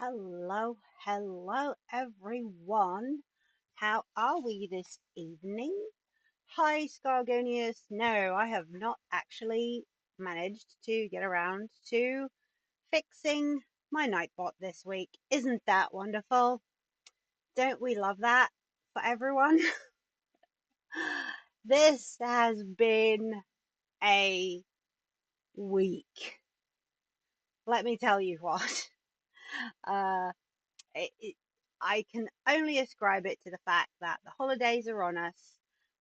Hello, hello everyone. How are we this evening? Hi, Scargonius. No, I have not actually managed to get around to fixing my Nightbot this week. Isn't that wonderful? Don't we love that for everyone? This has been a week. Let me tell you what. Uh, it, I can only ascribe it to the fact that the holidays are on us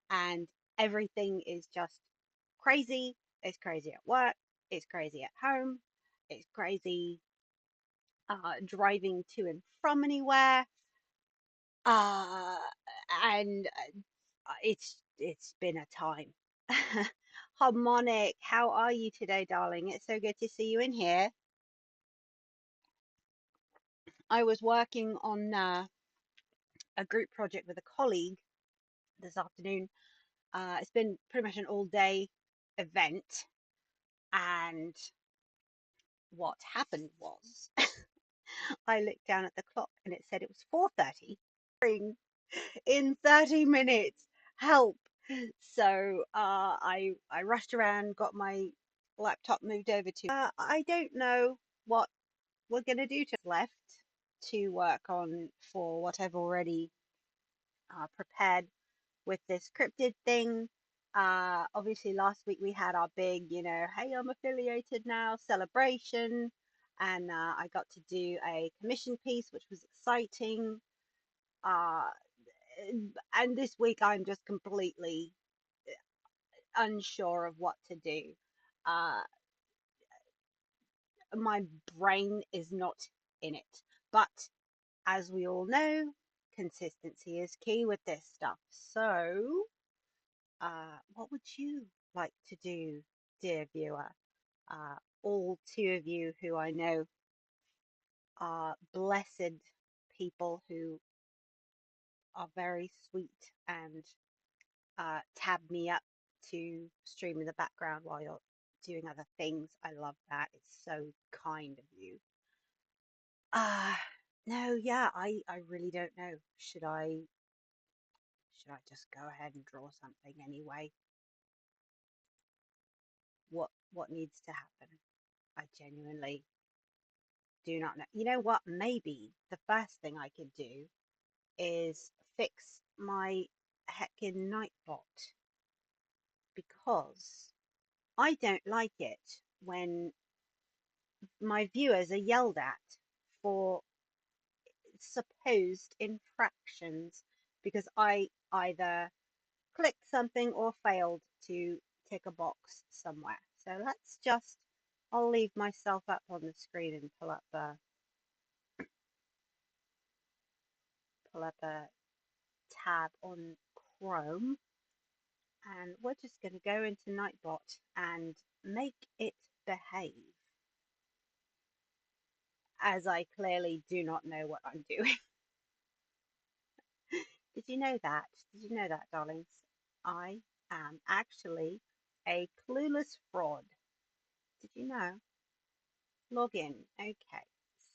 and everything is just crazy. It's crazy at work, it's crazy at home, it's crazy driving to and from anywhere. Uh, and it's been a time. Harmonic, how are you today, darling? It's so good to see you in here. I was working on a group project with a colleague this afternoon. It's been pretty much an all day event. And what happened was I looked down at the clock and it said it was 4:30 in 30 minutes. Help. So I rushed around, got my laptop moved over to I don't know what we're gonna do to left to work on for what I've already prepared with this cryptid thing. Obviously, last week we had our big, hey, I'm affiliated now celebration, and I got to do a commission piece, which was exciting. Uh, and this week I'm just completely unsure of what to do. Uh, my brain is not in it, but as we all know, consistency is key with this stuff. So what would you like to do, dear viewer? All two of you who I know are blessed people who are very sweet and tab me up to stream in the background while you're doing other things. I love that. It's so kind of you. Uh, no, yeah, I really don't know. Should I just go ahead and draw something anyway? What needs to happen? I genuinely do not know. You know what? Maybe the first thing I could do is fix my heckin' Nightbot because I don't like it when my viewers are yelled at for supposed infractions because I either clicked something or failed to tick a box somewhere. So I'll leave myself up on the screen and pull up a tab on Chrome, and we're just going to go into Nightbot and make it behave, as I clearly do not know what I'm doing. Did you know that? Did you know that, darlings? I am actually a clueless fraud. Did you know? Log in. Okay.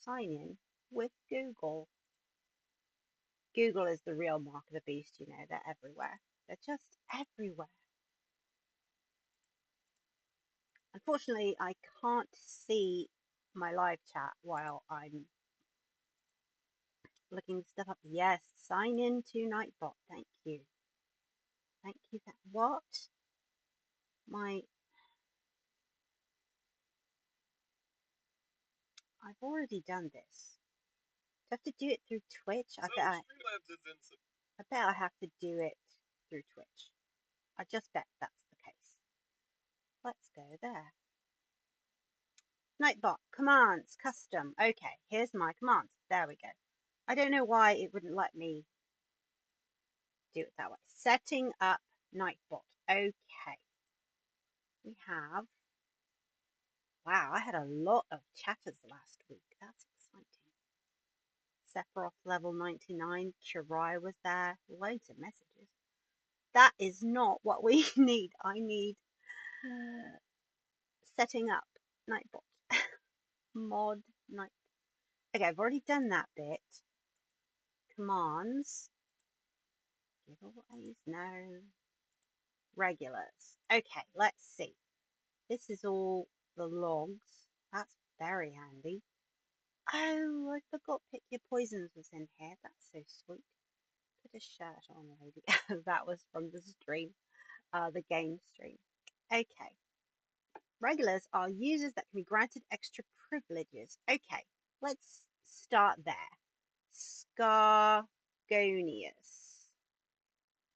Sign in with Google. Google is the real mark of the beast, they're everywhere. They're just everywhere. Unfortunately, I can't see my live chat while I'm looking stuff up. Yes, sign in to Nightbot. Thank you. Thank you. What? I've already done this. Do I have to do it through Twitch? I bet I have to do it through Twitch. I just bet that's the case. Let's go there. Nightbot, commands, custom. Okay, here's my commands. There we go. I don't know why it wouldn't let me do it that way. Setting up Nightbot. Okay. We have, wow, I had a lot of chatters last week. That's exciting. Sephiroth level 99. Chirai was there. Loads of messages. That is not what we need. I need setting up Nightbot. Mod Night. Okay, I've already done that bit. Commands. Giveaways. No. Regulars. Okay, let's see. This is all the logs. That's very handy. Oh, I forgot Pick Your Poisons was in here. That's so sweet. Put a shirt on, lady. That was from the stream, the game stream. Okay. Regulars are users that can be granted extra privileges. Okay, let's start there. Scargonius.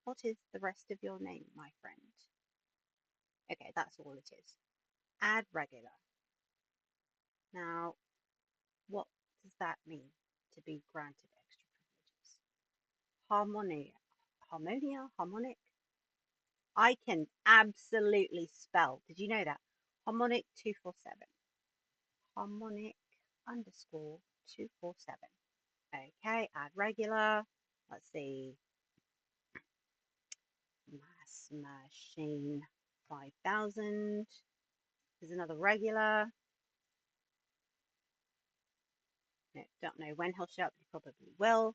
What is the rest of your name, my friend? Okay, that's all it is. Add regular. Now, what does that mean to be granted extra privileges? Harmonic. I can absolutely spell. Did you know that? Harmonic 247. Harmonic underscore 247. Okay, add regular. Let's see. Mass machine 5000. There's another regular. No, don't know when he'll show up. He probably will.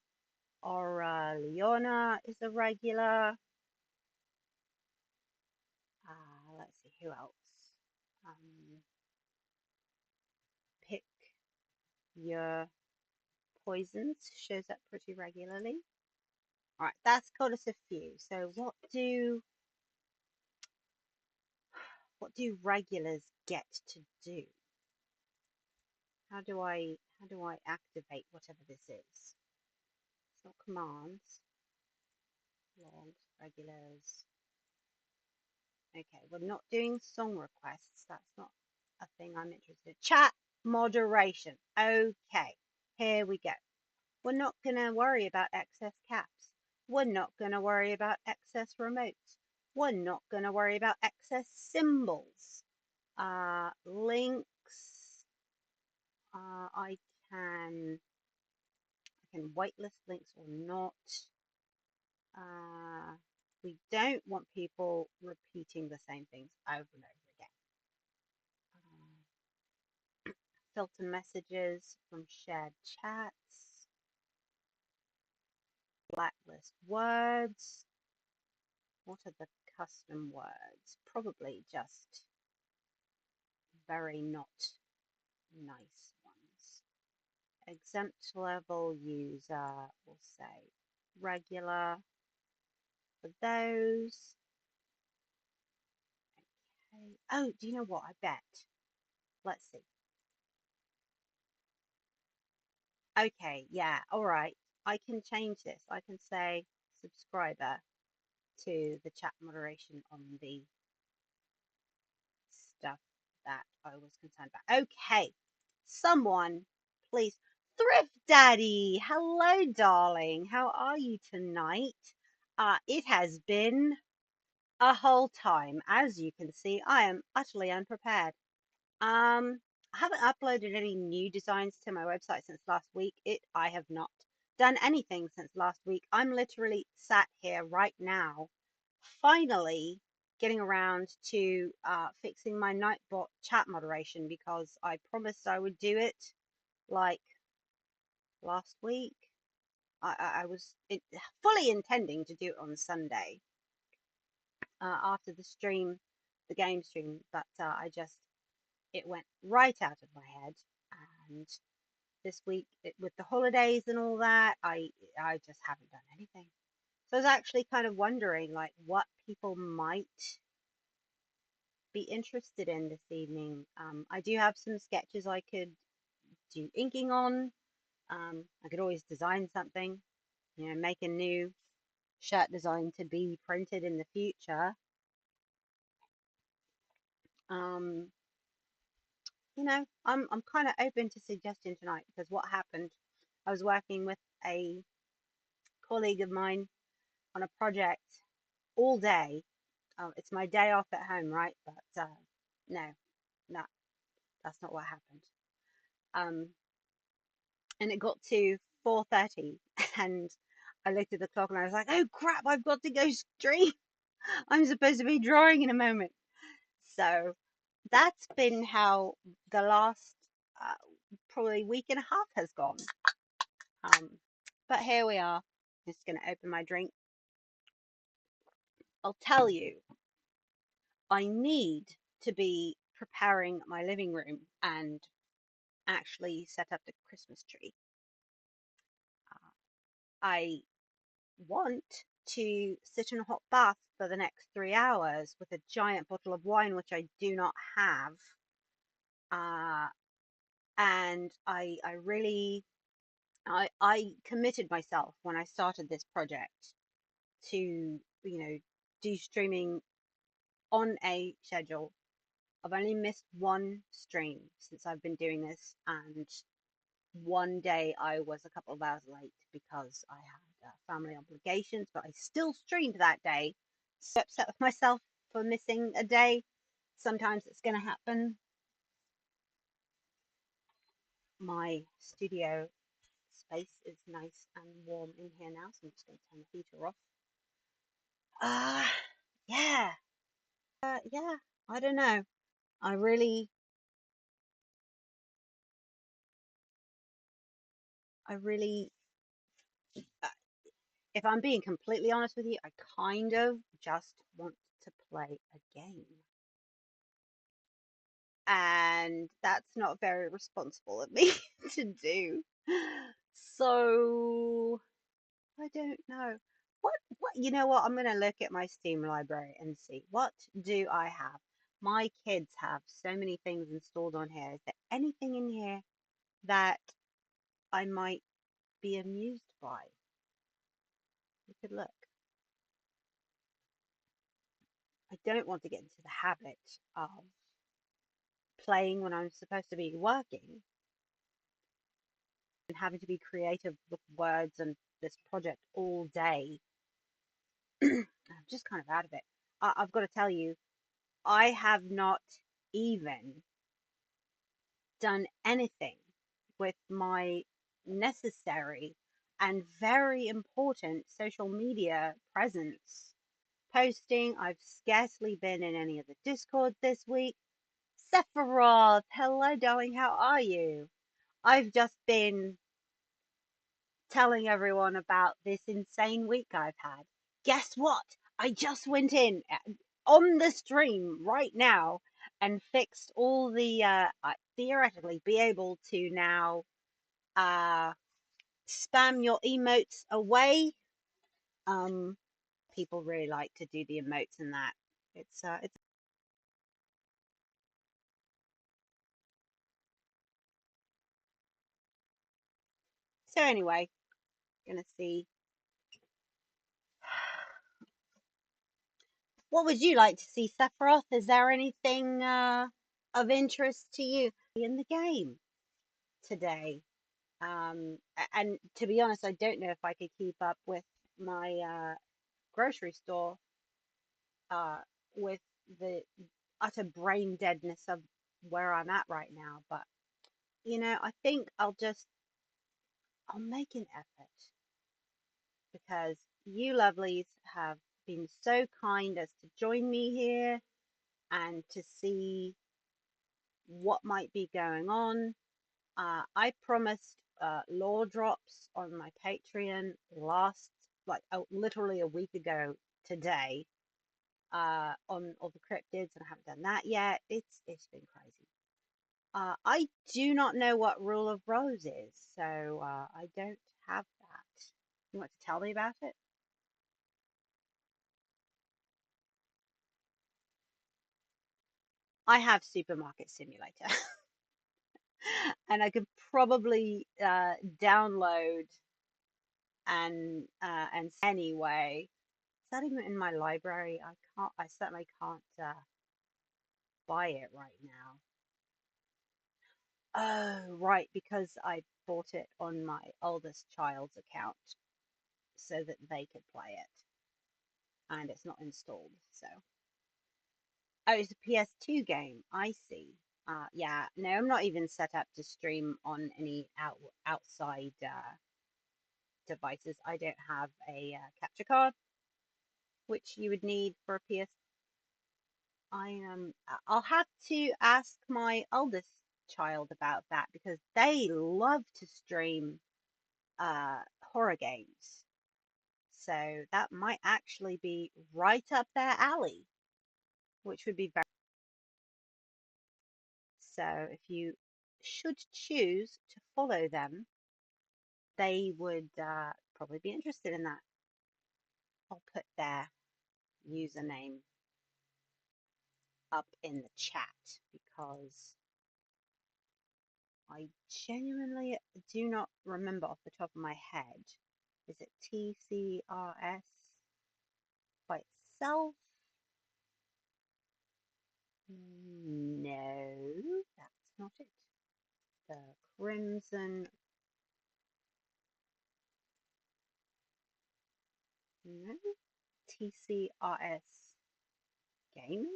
Aura Leona is a regular. Let's see who else. Pick Your Poisons shows up pretty regularly. All right, that's got us a few. So what do regulars get to do? How do I activate whatever this is? It's not commands. Logs, regulars. Okay, we're not doing song requests. That's not a thing I'm interested in. Chat moderation. Okay, here we go. We're not going to worry about excess caps. We're not going to worry about excess remotes. We're not going to worry about excess symbols. Links. I can whitelist links or not. We don't want people repeating the same things over and over again. Filter messages from shared chats. Blacklist words. What are the custom words? Probably just very not nice ones. Exempt level user, we'll say regular for those. Okay. Oh, do you know what? I bet. Let's see. Okay, yeah, all right. I can change this. I can say subscriber to the chat moderation on the stuff that I was concerned about. Okay, someone, please. Thrift Daddy, hello, darling. How are you tonight? It has been a whole time. As you can see, I am utterly unprepared. I haven't uploaded any new designs to my website since last week. I have not done anything since last week. I'm literally sat here right now, finally getting around to fixing my Nightbot chat moderation because I promised I would do it like last week. I was fully intending to do it on Sunday after the stream, the game stream, but it went right out of my head. And this week, with the holidays and all that, I just haven't done anything. So I was actually kind of wondering, like, what people might be interested in this evening. I do have some sketches I could do inking on. I could always design something, make a new shirt design to be printed in the future. I'm kind of open to suggestion tonight because what happened, I was working with a colleague of mine on a project all day. It's my day off at home, right? But no, that's not what happened. And it got to 4:30 and I looked at the clock and I was like, oh crap, I've got to go stream. I'm supposed to be drawing in a moment. So that's been how the last probably week and a half has gone. But here we are. Just going to open my drink. I'll tell you, I need to be preparing my living room and actually set up the Christmas tree. I want to sit in a hot bath for the next 3 hours with a giant bottle of wine, which I do not have. And I really, I committed myself when I started this project to, do streaming on a schedule. I've only missed one stream since I've been doing this, and one day I was a couple of hours late because I had family obligations, but I still streamed that day. So upset with myself for missing a day. Sometimes it's going to happen. My studio space is nice and warm in here now, so I'm just going to turn the heater off. Uh, yeah. Yeah, I don't know. I really, I really, uh, if I'm being completely honest with you, I kind of just want to play a game. And that's not very responsible of me to do. So I don't know. What you know what? I'm gonna look at my Steam library and see what do I have. My kids have so many things installed on here. Is there anything in here that I might be amused by? We could look. I don't want to get into the habit of playing when I'm supposed to be working and having to be creative with words and this project all day. I'm just kind of out of it. I've got to tell you, I have not even done anything with my necessary and very important social media presence. Posting, I've scarcely been in any of the Discord this week. Sephiroth, hello, darling, how are you? I've just been telling everyone about this insane week I've had. Guess what? I just went in on the stream right now and fixed all the theoretically be able to now uh spam your emotes away. People really like to do the emotes and that. It's so anyway, gonna see. What would you like to see, Sephiroth? Is there anything of interest to you in the game today? And to be honest, I don't know if I could keep up with my grocery store uh, with the utter brain deadness of where I'm at right now. But I think I'll make an effort because you lovelies have been so kind as to join me here and to see what might be going on. I promised lore drops on my Patreon last, like, literally a week ago today, on all the cryptids, and I haven't done that yet. It's been crazy. I do not know what Rule of Rose is, so I don't have that. You want to tell me about it? I have Supermarket Simulator, and I could probably download and anyway. Is that even in my library? I can't. I certainly can't buy it right now. Oh, right, because I bought it on my oldest child's account so that they could play it, and it's not installed. So, oh, it's a PS2 game. I see. Yeah, no, I'm not even set up to stream on any outside devices. I don't have a capture card, which you would need for a PS. I'll have to ask my oldest child about that because they love to stream horror games. So that might actually be right up their alley, which would be very. So if you should choose to follow them, they would probably be interested in that. I'll put their username up in the chat because I genuinely do not remember off the top of my head. Is it TCRS by itself? No, that's not it. The Crimson. No, TCRS Gaming?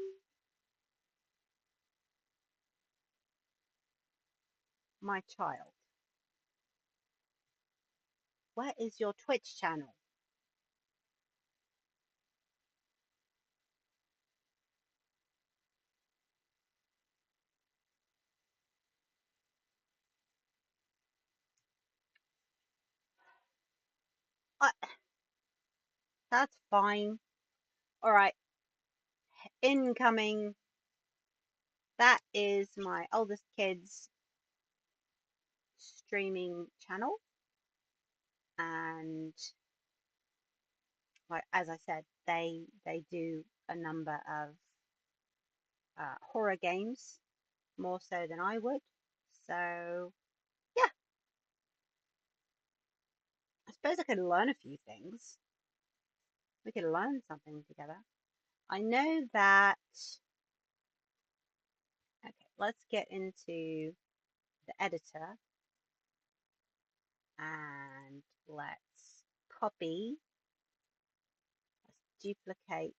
My child. Where is your Twitch channel? I, that's fine. All right, incoming. That is my oldest kid's streaming channel. And like as I said, they do a number of horror games, more so than I would. So yeah, I suppose I could learn a few things. We could learn something together. I know that. Okay, let's get into the editor and let's copy, let's duplicate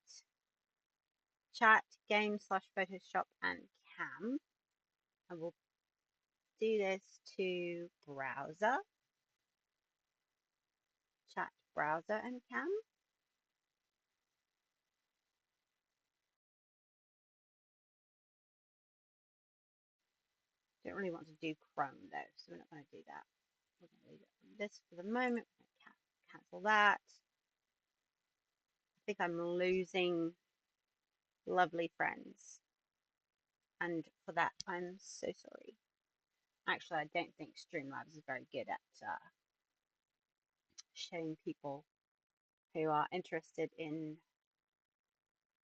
chat, game slash Photoshop and cam. And we'll do this to browser, chat, browser and cam. Don't really want to do Chrome though, so we're not going to do that. We're going to leave this for the moment. We're going to cancel that. I think I'm losing lovely friends, and for that I'm so sorry. Actually, I don't think Streamlabs is very good at showing people who are interested in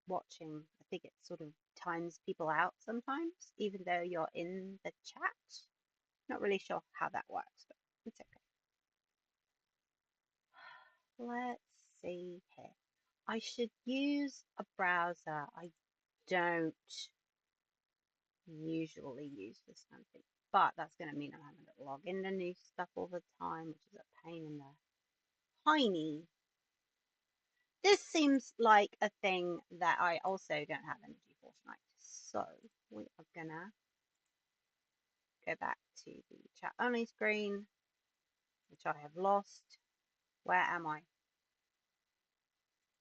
watching. I think it sort of times people out sometimes, even though you're in the chat. Not really sure how that works, but it's okay. Let's see here. I should use a browser. I don't usually use this kind of thing, but that's going to mean I'm having to log into new stuff all the time, which is a pain in the hiney. This seems like a thing that I also don't have energy for tonight. So we are gonna go back to the chat only screen, which I have lost. Where am I?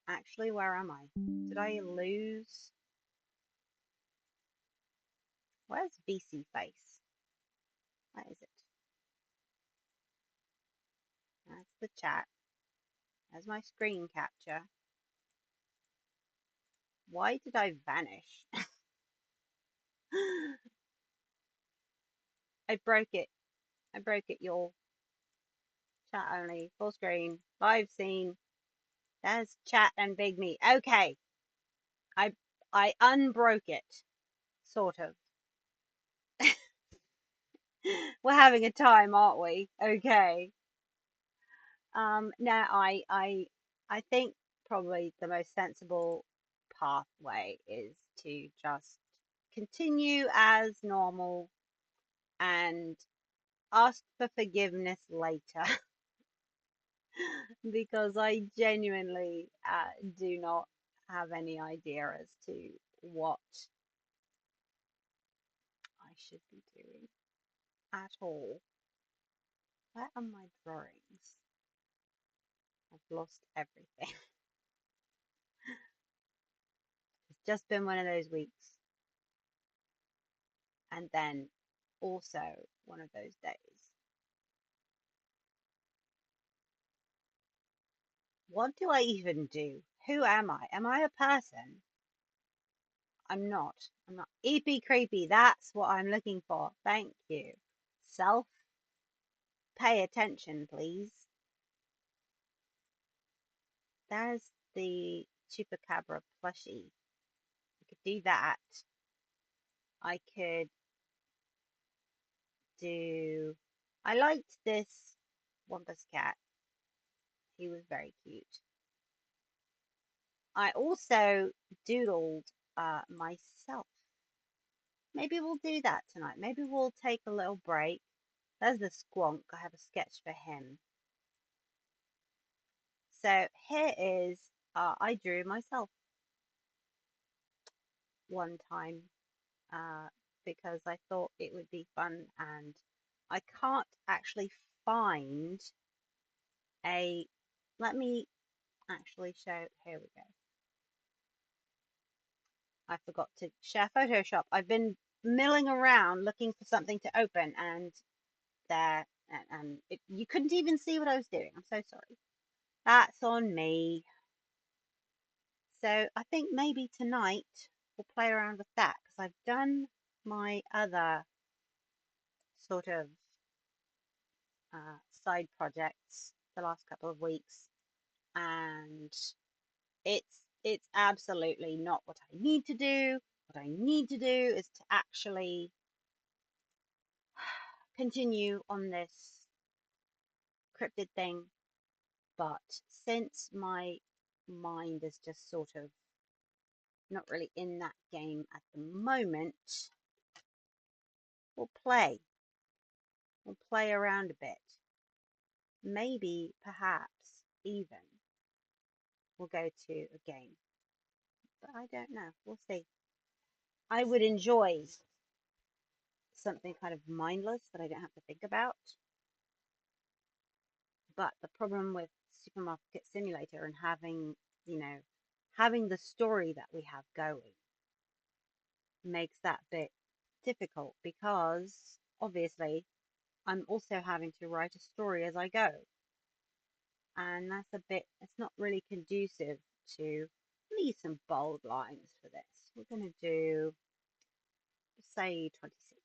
Actually, where am I? Did I lose? Where's VC face? Where is it? That's the chat. There's my screen capture. Why did I vanish? I broke it. I broke it, y'all. Chat only, full screen, live scene. There's chat and big me. Okay. I unbroke it. Sort of. We're having a time, aren't we? Okay. Now I think probably the most sensible pathway is to just continue as normal and ask for forgiveness later because I genuinely do not have any idea as to what I should be doing at all. Where are my drawings? I've lost everything. It's just been one of those weeks. And then also one of those days. What do I even do? Who am I? Am I a person? I'm not. I'm not. EP creepy. That's what I'm looking for. Thank you. Self, pay attention, please. There's the Chupacabra plushie. I could do that. I could do. I liked this Wampus cat. He was very cute. I also doodled myself. Maybe we'll do that tonight. Maybe we'll take a little break. There's the squonk. I have a sketch for him. So here is, I drew myself one time because I thought it would be fun, and I can't actually find a, let me actually show, here we go. I forgot to share Photoshop. I've been milling around looking for something to open, and there, and you couldn't even see what I was doing. I'm so sorry. That's on me. So I think maybe tonight we'll play around with that, because I've done my other sort of side projects the last couple of weeks, and it's absolutely not what I need to do. What I need to do is to actually continue on this cryptid thing, but since my mind is just sort of not really in that game at the moment, we'll play around a bit. Maybe perhaps even we'll go to a game, but I don't know. We'll see. I would enjoy something kind of mindless that I don't have to think about. But the problem with Supermarket Simulator and having, having the story that we have going makes that bit difficult, because obviously I'm also having to write a story as I go. And that's a bit, it's not really conducive to, need some bold lines for this. We're going to do, say, 26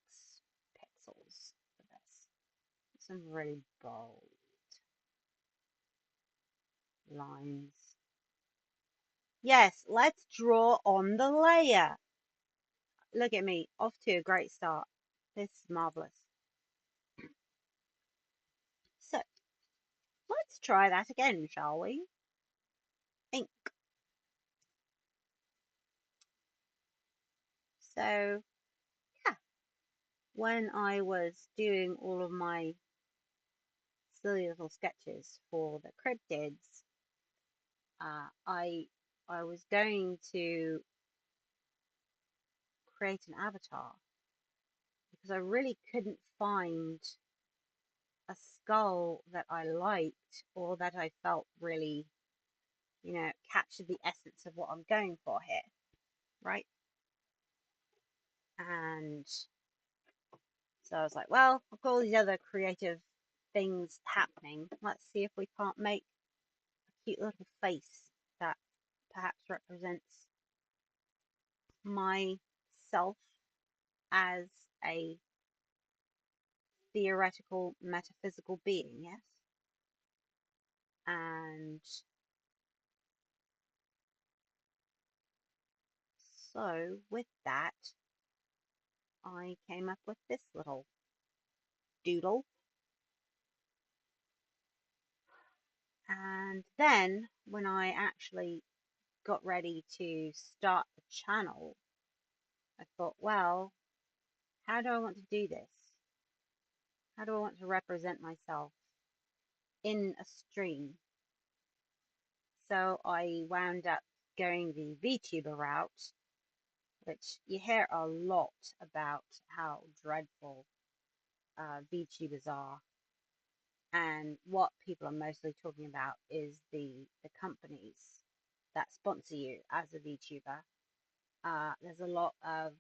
pixels for this. Some really bold lines. Yes, let's draw on the layer. Look at me, off to a great start. This is marvelous. So, let's try that again, shall we? Ink. So, yeah, when I was doing all of my silly little sketches for the cryptids, I was going to create an avatar, because I really couldn't find a skull that I liked, or that I felt really, captured the essence of what I'm going for here, right? And so I was like, well, I've got all these other creative things happening. Let's see if we can't make a cute little face that perhaps represents myself as a theoretical metaphysical being, yes? And so with that, I came up with this little doodle. And then when I actually got ready to start the channel, I thought, well, how do I want to do this? How do I want to represent myself in a stream? So I wound up going the VTuber route, which you hear a lot about how dreadful VTubers are. And what people are mostly talking about is the companies that sponsor you as a VTuber. There's a lot of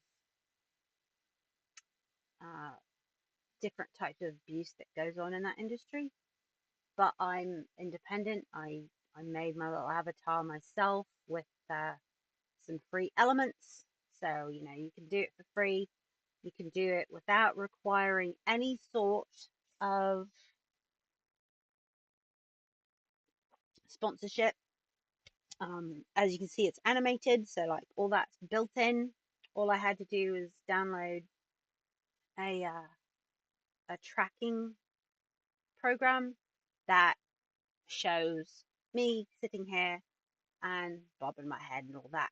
different types of abuse that goes on in that industry. But I'm independent. I made my little avatar myself with some free elements. So, you know, you can do it for free. You can do it without requiring any sort of sponsorship. As you can see, it's animated, so like all that's built in. All I had to do was download a tracking program that shows me sitting here and bobbing my head and all that.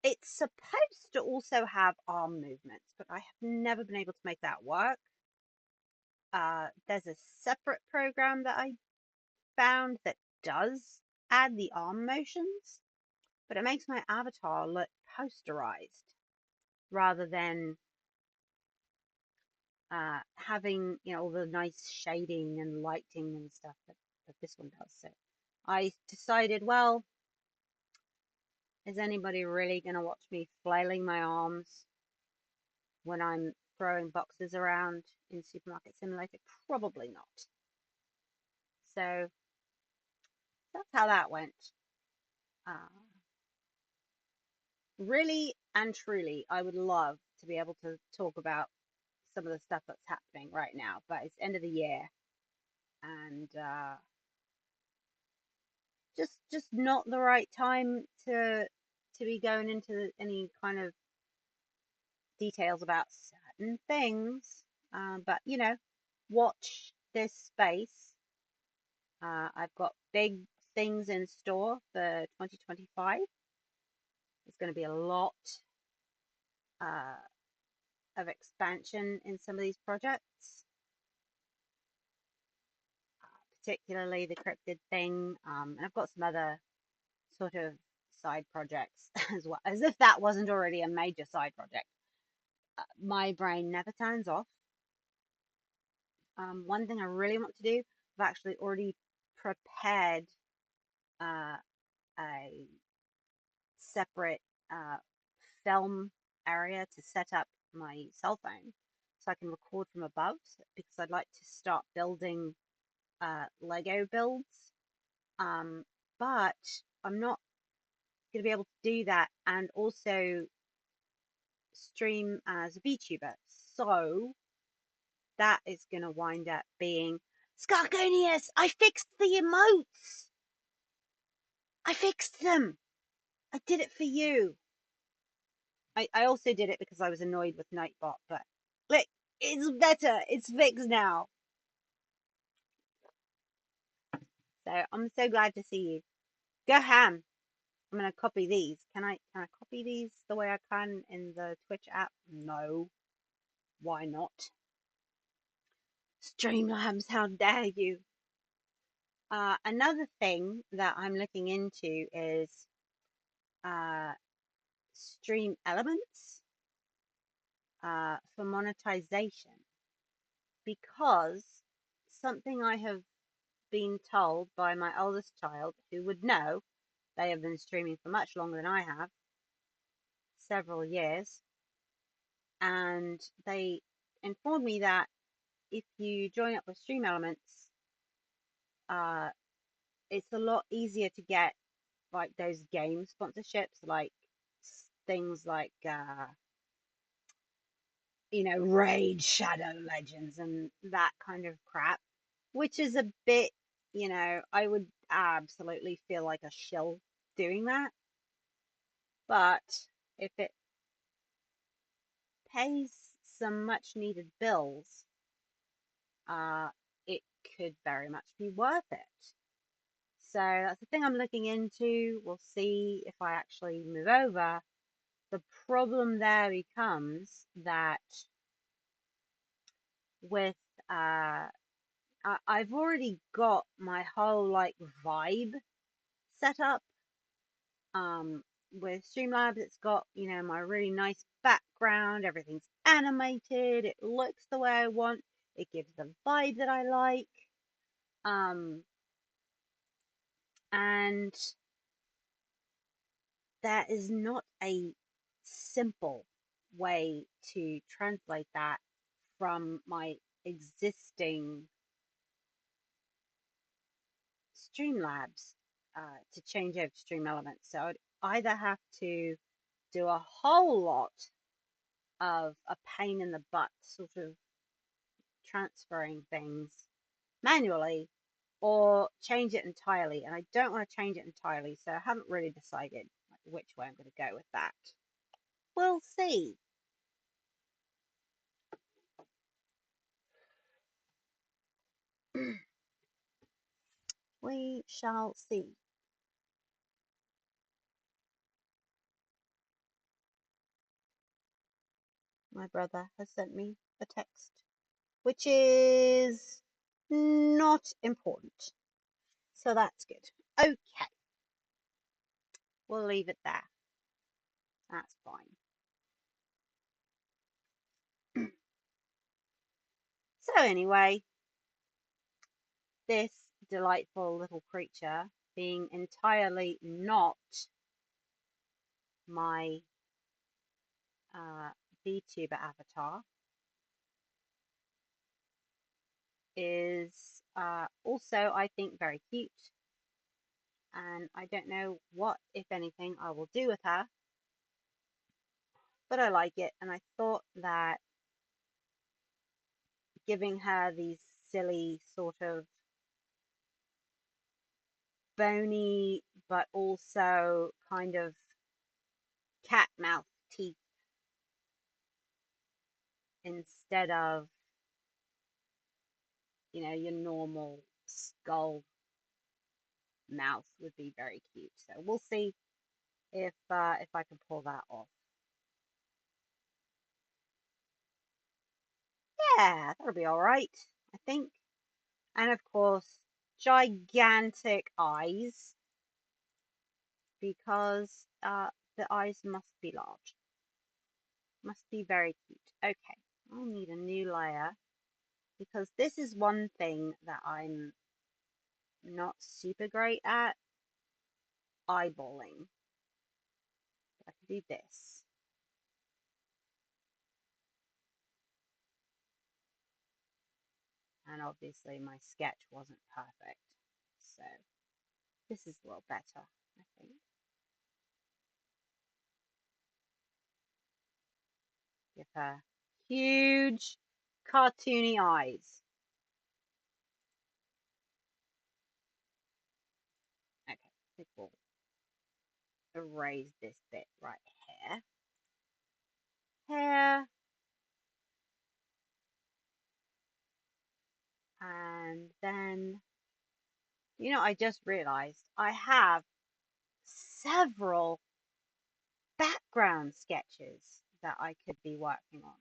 It's supposed to also have arm movements, but I have never been able to make that work. There's a separate program that I found that does add the arm motions, but it makes my avatar look posterized rather than having, you know, all the nice shading and lighting and stuff that this one does. So I decided, well, is anybody really going to watch me flailing my arms when I'm throwing boxes around in Supermarket Simulator? Probably not. So that's how that went. Uh, really and truly, I would love to be able to talk about some of the stuff that's happening right now, but it's end of the year and just not the right time to be going into any kind of details about certain things. But you know, watch this space. I've got big things in store for 2025. There's going to be a lot uh, of expansion in some of these projects, particularly the cryptid thing. And I've got some other sort of side projects as well, as if that wasn't already a major side project. My brain never turns off. One thing I really want to do, I've actually already prepared uh, a separate film area to set up my cell phone so I can record from above, because I'd like to start building Lego builds. But I'm not going to be able to do that and also stream as a VTuber. So that is going to wind up being Scargonius. I fixed the emotes. I fixed them. I did it for you. I also did it because I was annoyed with Nightbot, but look, it's better. It's fixed now. So I'm so glad to see you. Go ham. I'm gonna copy these. Can I copy these the way I can in the Twitch app? No. Why not? Streamlabs, how dare you? Another thing that I'm looking into is uh, stream elements for monetization, because something I have been told by my oldest child, who would know, they have been streaming for much longer than I have, several years, and they informed me that if you join up with Stream Elements, uh, it's a lot easier to get like those game sponsorships, like things like you know, Raid Shadow Legends and that kind of crap, which is a bit, you know, I would absolutely feel like a shill doing that. But if it pays some much needed bills, uh, it could very much be worth it. So that's the thing I'm looking into. We'll see if I actually move over. The problem there becomes that with I've already got my whole like vibe set up. With Streamlabs, it's got, you know, my really nice background, everything's animated, it looks the way I want, it gives the vibe that I like. And there is not a simple way to translate that from my existing Streamlabs to change over to Stream Elements. So I'd either have to do a whole lot of a pain in the butt sort of transferring things manually or change it entirely. And I don't want to change it entirely, so I haven't really decided which way I'm going to go with that. We'll see. We shall see. My brother has sent me a text, which is not important. So that's good. Okay, we'll leave it there. That's fine. So anyway, this delightful little creature being entirely not my VTuber avatar is also, I think, very cute. And I don't know what, if anything, I will do with her, but I like it. And I thought that giving her these silly sort of bony, but also kind of cat mouth teeth instead of, you know, your normal skull mouth would be very cute. So we'll see if I can pull that off. Yeah, that'll be all right, I think. And of course, gigantic eyes because the eyes must be large. Must be very cute. Okay, I need a new layer because this is one thing that I'm not super great at, eyeballing. I can do this. And obviously my sketch wasn't perfect. So this is a little better, I think. Give her huge cartoony eyes. Okay, I think we'll erase this bit right here. Here. And then, you know, I just realized I have several background sketches that I could be working on.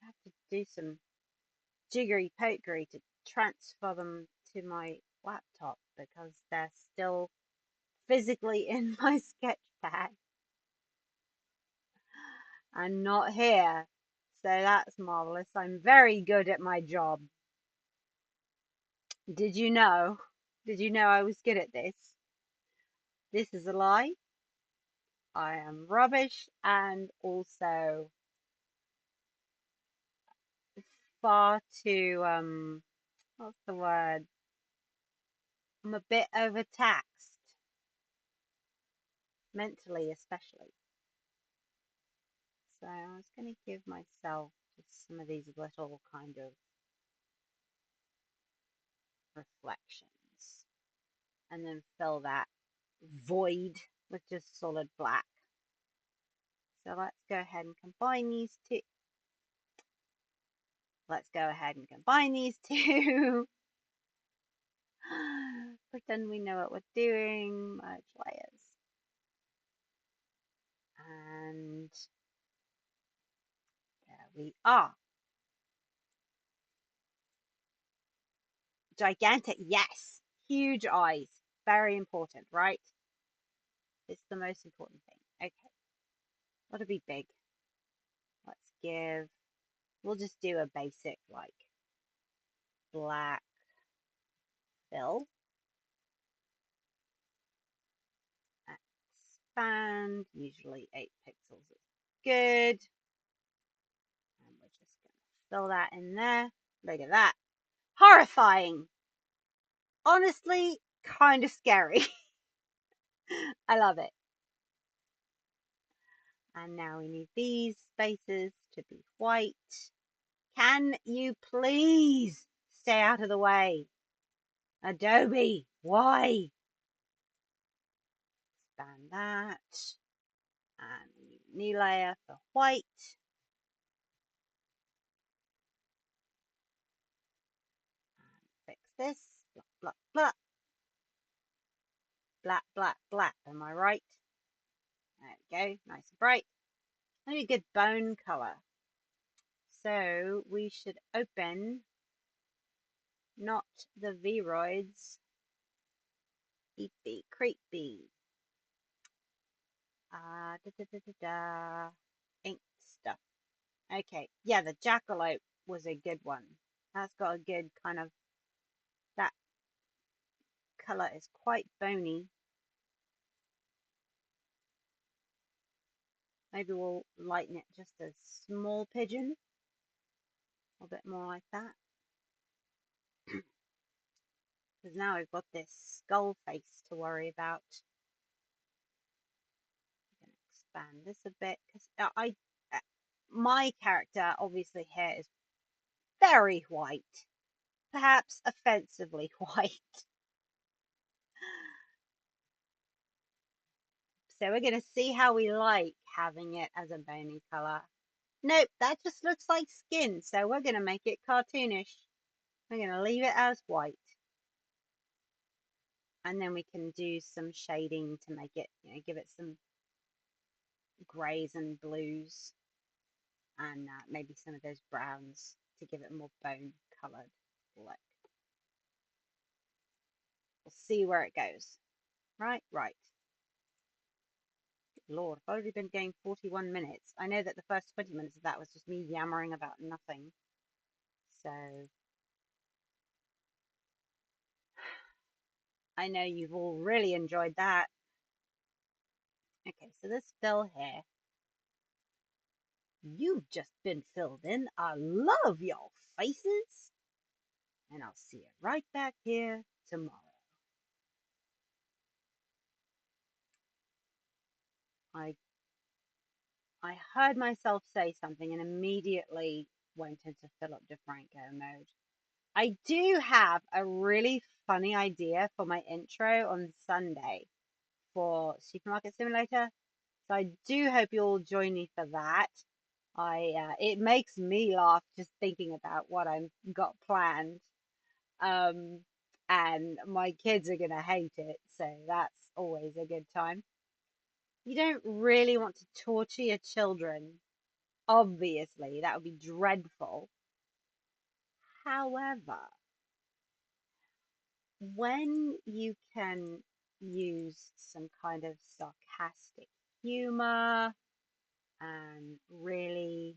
I have to do some jiggery pokery to transfer them to my laptop because they're still physically in my sketch pad and not here. So that's marvelous. I'm very good at my job. Did you know? Did you know I was good at this? This is a lie. I am rubbish and also far too, what's the word? I'm a bit overtaxed, mentally especially. So I was going to give myself just some of these little kind of reflections and then fill that void with just solid black. So let's go ahead and combine these two. Let's go ahead and combine these two. Pretend we know what we're doing. Merge layers. And there we are. Gigantic, yes. Huge eyes. Very important, right? It's the most important thing. Okay. Gotta be big. Let's give, we'll just do a basic like black fill. Expand, usually 8 pixels is good. And we're just gonna fill that in there. Look at that. Horrifying. Honestly, kind of scary. I love it. And now we need these spaces to be white. Can you please stay out of the way? Adobe, why? Expand that. And new layer for white. And fix this. Blah, blah, blah. Black, black, black. Am I right? There we go. Nice and bright. Maybe a good bone color. So we should open not the Vroids. Creepy, creepy. Da, da, da, da, da. Ink stuff. Okay, yeah, the jackalope was a good one. That's got a good kind of, that color is quite bony. Maybe we'll lighten it just a small pigeon. A bit more like that. Because now we've got this skull face to worry about. I'm going to expand this a bit because my character obviously here is very white, perhaps offensively white. So we're going to see how we like having it as a bony color. Nope, that just looks like skin, so we're going to make it cartoonish. We're going to leave it as white. And then we can do some shading to make it, give it some grays and blues. And maybe some of those browns to give it more bone colored look. We'll see where it goes. Right. Lord, I've already been going 41 minutes. I know that the first 20 minutes of that was just me yammering about nothing. So I know you've all really enjoyed that. Okay, so this fill here, you've just been filled in. I love your faces. And I'll see you right back here tomorrow. I heard myself say something and immediately went into Philip DeFranco mode. I do have a really funny idea for my intro on Sunday for Supermarket Simulator. So I do hope you all join me for that. It makes me laugh just thinking about what I've got planned. And my kids are gonna hate it, so that's always a good time. You don't really want to torture your children. Obviously, that would be dreadful. However, when you can use some kind of sarcastic humor and really,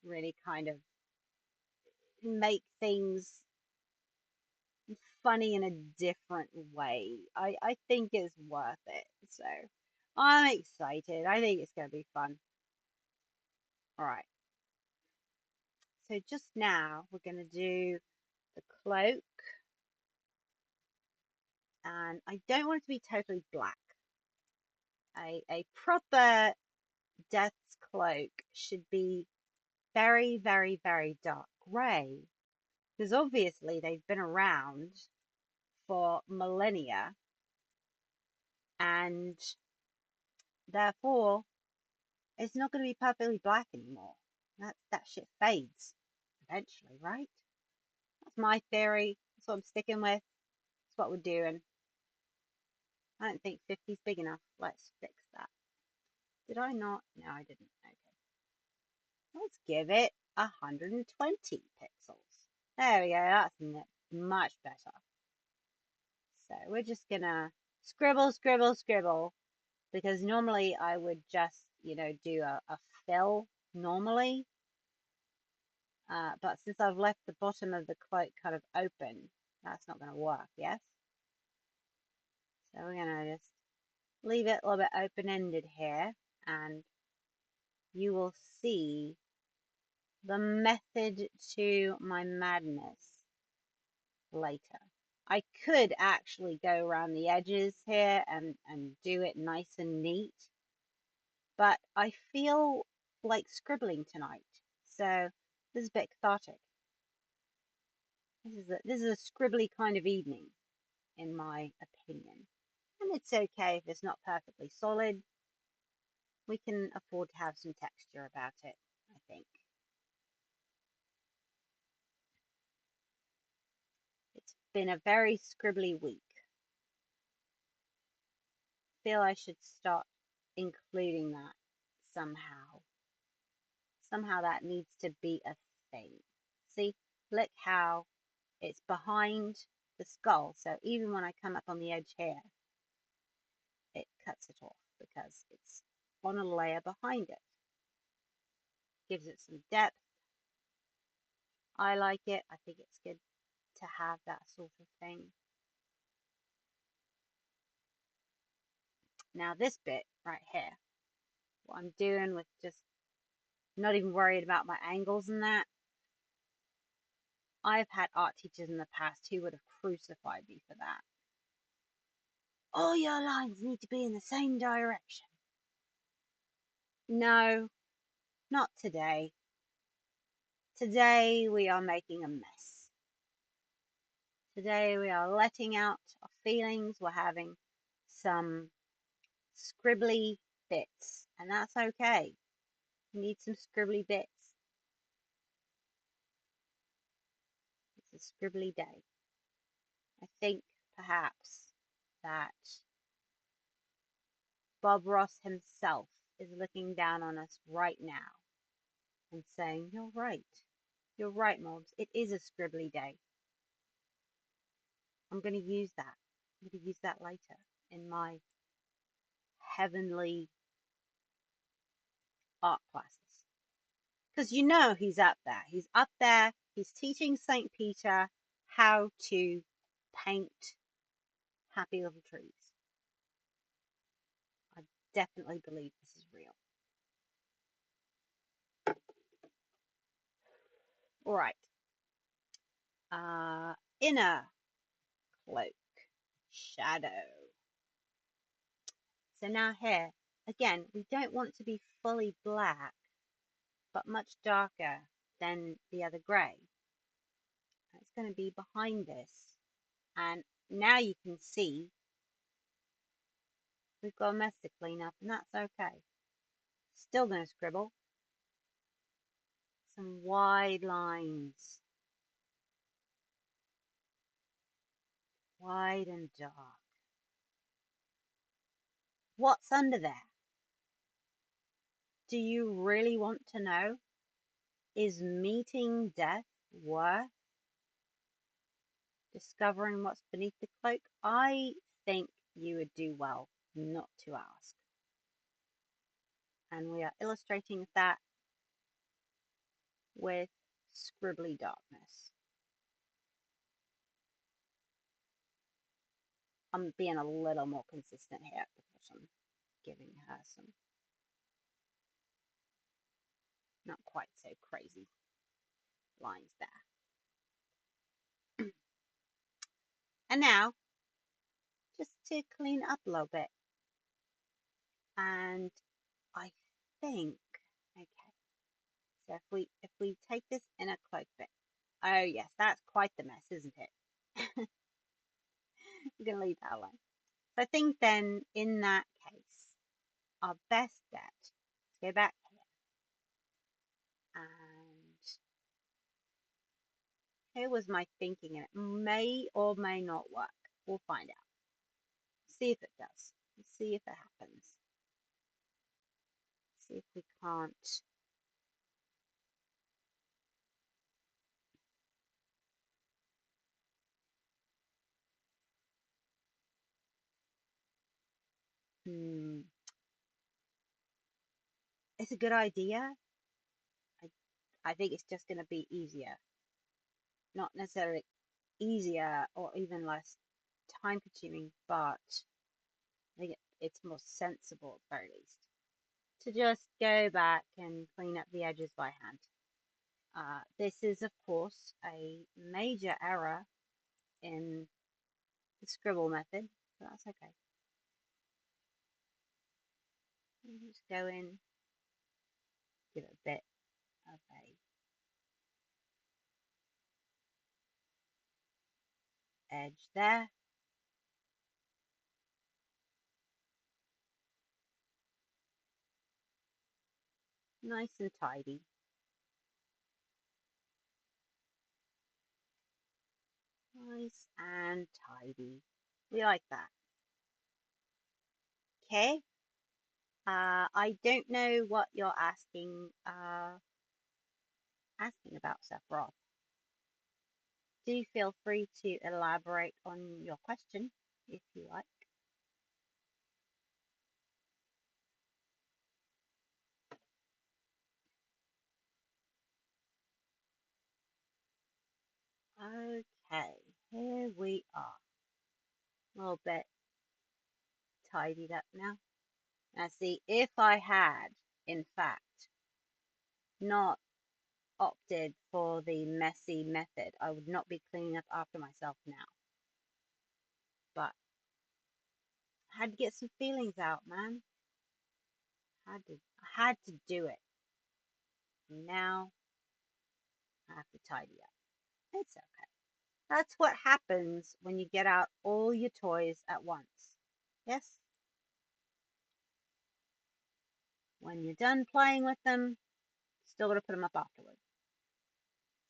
really kind of make things funny in a different way, I think it's worth it. So I'm excited. I think it's going to be fun. All right. So just now we're going to do the cloak. And I don't want it to be totally black. A proper death's cloak should be very, very, very dark grey. Because obviously they've been around for millennia. And therefore, it's not going to be perfectly black anymore. That shit fades eventually, right? That's my theory. That's what I'm sticking with. That's what we're doing. I don't think 50's big enough. Let's fix that. Did I not? No, I didn't. Okay. Let's give it 120 pixels. There we go. That's much better. So we're just gonna scribble, scribble, scribble, because normally I would just, do a fill normally. But since I've left the bottom of the cloak kind of open, that's not going to work, yes? So we're going to just leave it a little bit open-ended here, and you will see the method to my madness later. I could actually go around the edges here and do it nice and neat, but I feel like scribbling tonight. So this is a bit cathartic. This is a scribbly kind of evening, in my opinion. And it's okay if it's not perfectly solid. We can afford to have some texture about it, I think. It's been a very scribbly week. I feel I should start including that somehow. Somehow that needs to be a thing. See, look how it's behind the skull. So even when I come up on the edge here, it cuts it off because it's on a layer behind it. Gives it some depth. I like it. I think it's good to have that sort of thing. Now this bit right here, what I'm doing with just not even worried about my angles and that. I've had art teachers in the past who would have crucified me for that. All your lines need to be in the same direction. No, not today. Today we are making a mess. Today we are letting out our feelings. We're having some scribbly bits, and that's okay. We need some scribbly bits. It's a scribbly day. I think perhaps that Bob Ross himself is looking down on us right now and saying, You're right. You're right, Morbs. It is a scribbly day. I'm going to use that. I'm going to use that later in my heavenly art classes. Because you know he's up there. He's up there. He's teaching St. Peter how to paint happy little trees. I definitely believe this is real. All right. Inner cloak, shadow. So now here, again, we don't want to be fully black, but much darker than the other grey. It's going to be behind this. And now you can see we've got a mess to clean up, and that's okay. Still going to scribble some wide lines. Wide and dark. What's under there? Do you really want to know? Is meeting death worth discovering what's beneath the cloak? I think you would do well not to ask. And we are illustrating that with scribbly darkness. I'm being a little more consistent here at the bottom, giving her some not quite so crazy lines there. And now, just to clean up a little bit. And I think, okay, so if we take this inner cloak bit, oh yes, that's quite the mess, isn't it? I'm going to leave that alone. So I think then, in that case, our best bet, let's go back here, and here was my thinking, and it may or may not work. We'll find out. See if it does. See if it happens. See if we can't. It's a good idea. I think it's just going to be easier. Not necessarily easier or even less time consuming, but I think it's more sensible at the very least to just go back and clean up the edges by hand. This is, of course, a major error in the scribble method, but that's okay. Just go in, give it a bit of a edge there. Nice and tidy. Nice and tidy. We like that. Okay. I don't know what you're asking about, Sephiroth. Do feel free to elaborate on your question if you like. Okay, here we are. A little bit tidied up now. Now see, if I had, in fact, not opted for the messy method, I would not be cleaning up after myself now. But I had to get some feelings out, man. I had to do it. And now I have to tidy up. It's okay. That's what happens when you get out all your toys at once. Yes? When you're done playing with them, still got to put them up afterwards.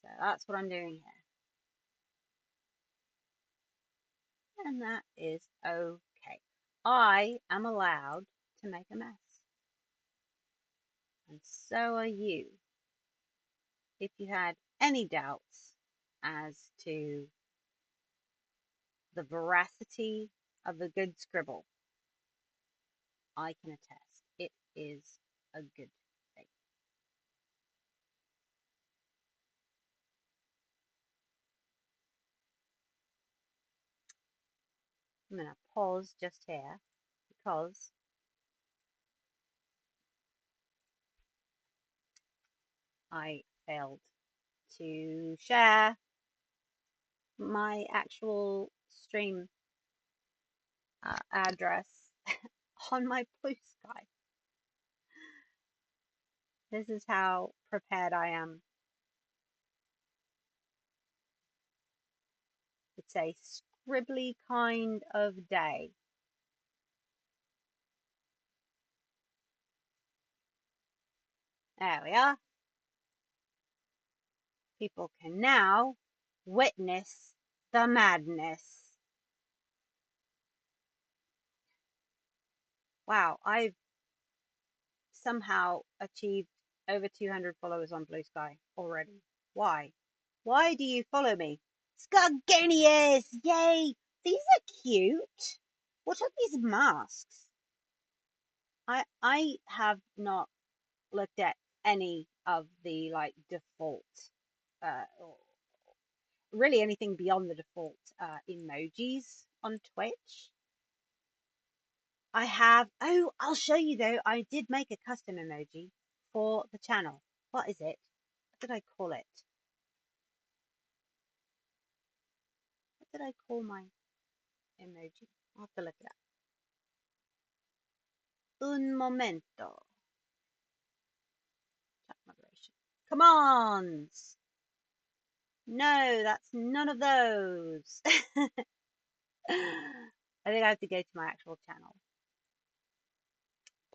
So that's what I'm doing here. And that is okay. I am allowed to make a mess. And so are you. If you had any doubts as to the veracity of a good scribble, I can attest. It is a good thing. I'm going to pause just here because I failed to share my actual stream address on my Blue Sky. This is how prepared I am. It's a scribbly kind of day. There we are. People can now witness the madness. Wow, I've somehow achieved over 200 followers on Blue Sky already. Why? Why do you follow me? Scargonius! Yay! These are cute. What are these masks? I have not looked at any of the like default or really anything beyond the default emojis on Twitch. I have, oh, I'll show you though. I did make a custom emoji for the channel. What is it? What did I call it? What did I call my emoji? I'll have to look it up. Un momento. Chat moderation. Come on. No, that's none of those. I think I have to go to my actual channel.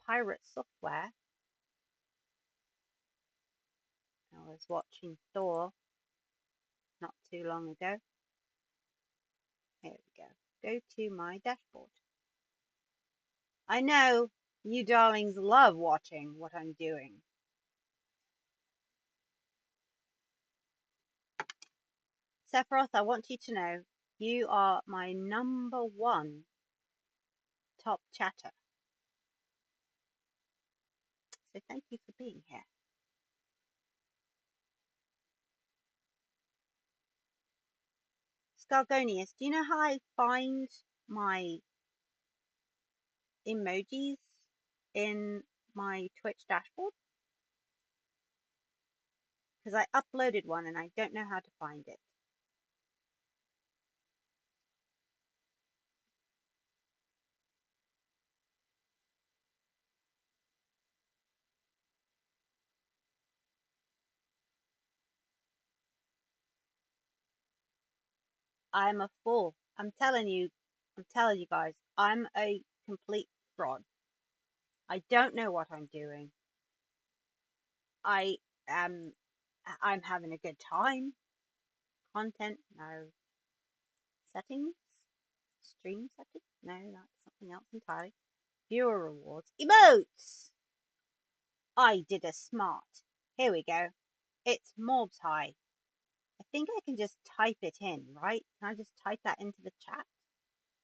Pirate Software. I was watching Thor not too long ago. Here we go. Go to my dashboard. I know you darlings love watching what I'm doing. Sephiroth, I want you to know you are my #1 top chatter. So thank you for being here. Scargonius, do you know how I find my emojis in my Twitch dashboard? because I uploaded one and I don't know how to find it. I'm a fool. I'm telling you guys, I'm a complete fraud. I don't know what I'm doing. I am, I'm having a good time. Content, no. Settings, stream settings, no, that's something else entirely. Viewer rewards, emotes. I did a smart. Here we go. It's Morbs High. I think I can just type it in, right? Can I just type that into the chat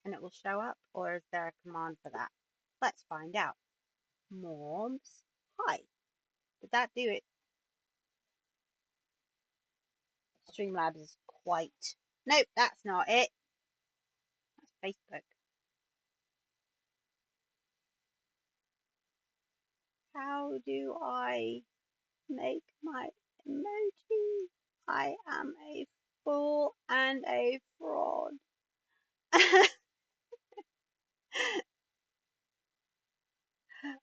and it will show up? Or is there a command for that? Let's find out. Morbs High. Did that do it? Streamlabs is quite. Nope, that's not it. That's Facebook. How do I make my emoji? I am a fool and a fraud.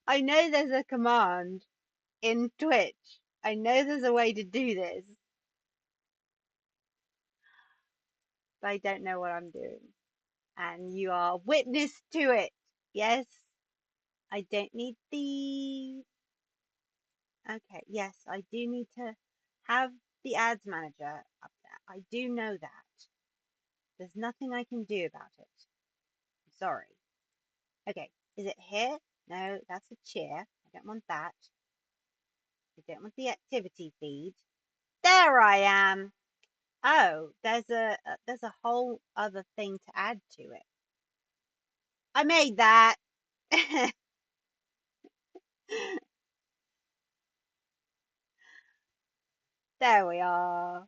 I know there's a command in Twitch. I know there's a way to do this, but I don't know what I'm doing. And you are witness to it. Yes, I don't need the. Okay, yes, I do need to have the ads manager up there. I do know that. There's nothing I can do about it. I'm sorry. Okay, is it here? No, that's a chair. I don't want that. I don't want the activity feed. There I am. Oh, there's a whole other thing to add to it. I made that. There we are.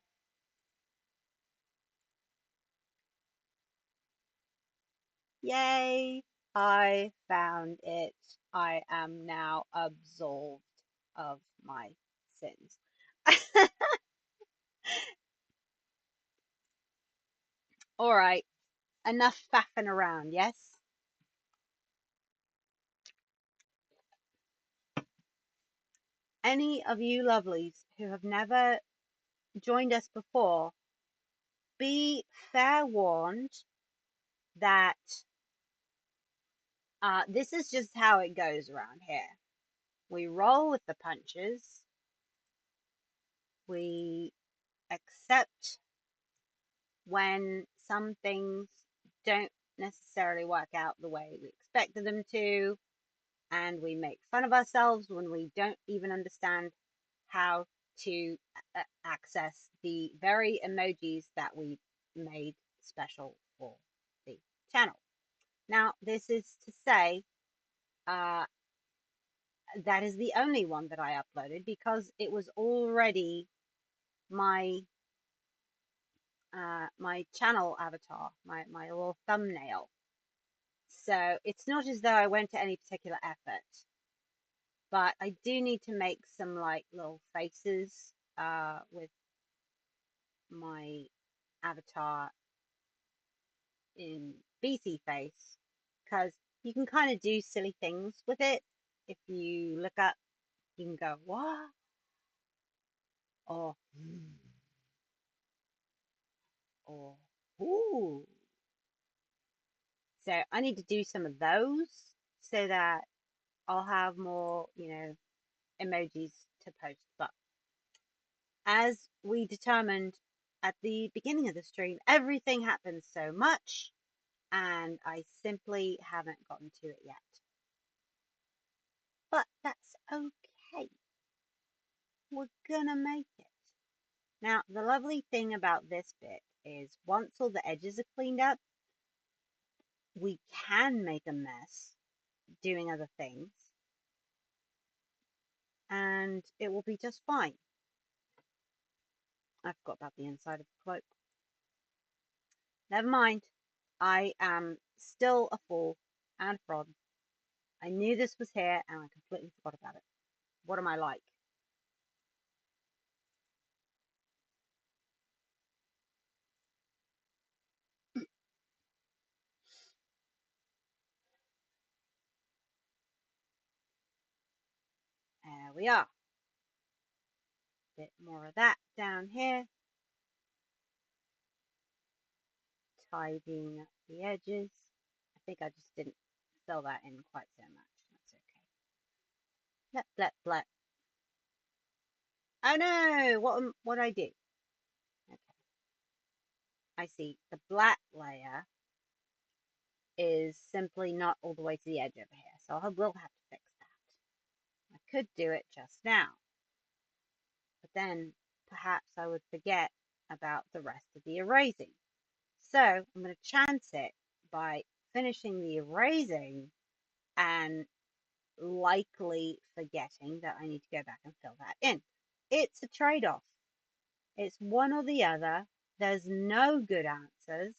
Yay, I found it. I am now absolved of my sins. All right, enough faffing around, yes? Any of you lovelies who have never joined us before, be fair warned that this is just how it goes around here. We roll with the punches. We accept when some things don't necessarily work out the way we expected them to, and we make fun of ourselves when we don't even understand how to access the very emojis that we made special for the channel. Now, this is to say, uh, that is the only one that I uploaded because it was already my my channel avatar, my little thumbnail. So it's not as though I went to any particular effort, but I do need to make some like little faces with my avatar in BC face because you can kind of do silly things with it. If you look up, you can go, what? Or, or, ooh. So I need to do some of those so that I'll have more, emojis to post. But as we determined at the beginning of the stream, everything happens so much, and I simply haven't gotten to it yet. But that's okay. We're gonna make it. Now, the lovely thing about this bit is once all the edges are cleaned up, we can make a mess doing other things, and it will be just fine. I forgot about the inside of the cloak. Never mind. I am still a fool and a fraud. I knew this was here and I completely forgot about it. What am I like? we are. Bit more of that down here. Tidying up the edges. I think I just didn't fill that in quite so much. That's okay. Blep, blep, blep. Oh no! What did I do? Okay. I see. The black layer is simply not all the way to the edge over here, so I will have to fix that. I could do it just now, but then perhaps I would forget about the rest of the erasing. So I'm going to chance it by finishing the erasing and likely forgetting that I need to go back and fill that in. It's a trade-off. It's one or the other. There's no good answers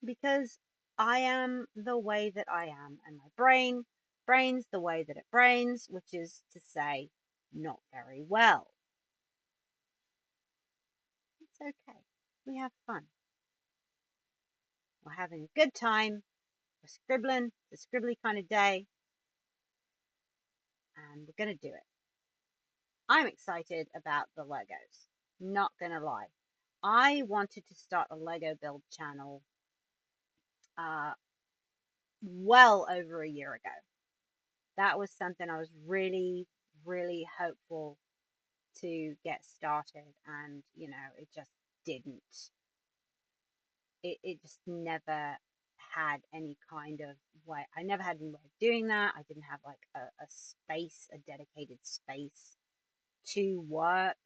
because I am the way that I am, and my brains the way that it brains, which is to say, not very well. It's okay. We have fun. We're having a good time. We're scribbling. It's a scribbly kind of day, and we're going to do it. I'm excited about the Legos. Not going to lie. I wanted to start a Lego build channel well over a year ago. That was something I was really, really hopeful to get started, and it just didn't. It just never had any kind of way. I never had any way of doing that. I didn't have like a space, a dedicated space to work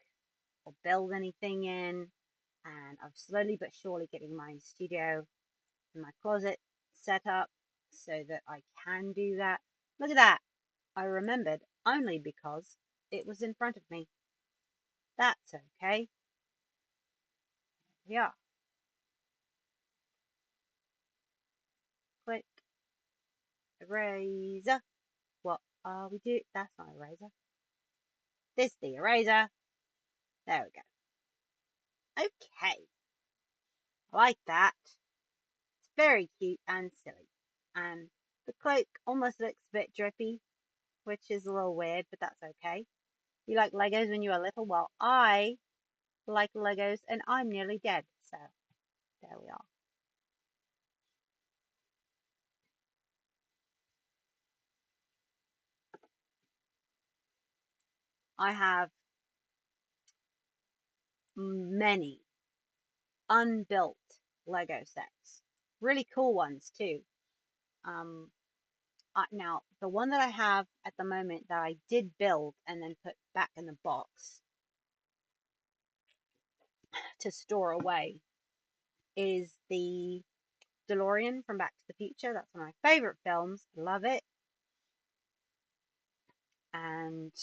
or build anything in. And I'm slowly but surely getting my studio and my closet set up so that I can do that. Look at that. I remembered only because it was in front of me. That's okay. Yeah. Click. Eraser. What are we doing? That's not eraser. This is the eraser. There we go. Okay. I like that. It's very cute and silly. And the cloak almost looks a bit drippy, which is a little weird, but that's okay. You like Legos when you were little? Well, I like Legos and I'm nearly dead. So there we are. I have many unbuilt Lego sets. Really cool ones too. Now, the one that I have at the moment that I did build and then put back in the box to store away is the DeLorean from Back to the Future. That's one of my favorite films. Love it. And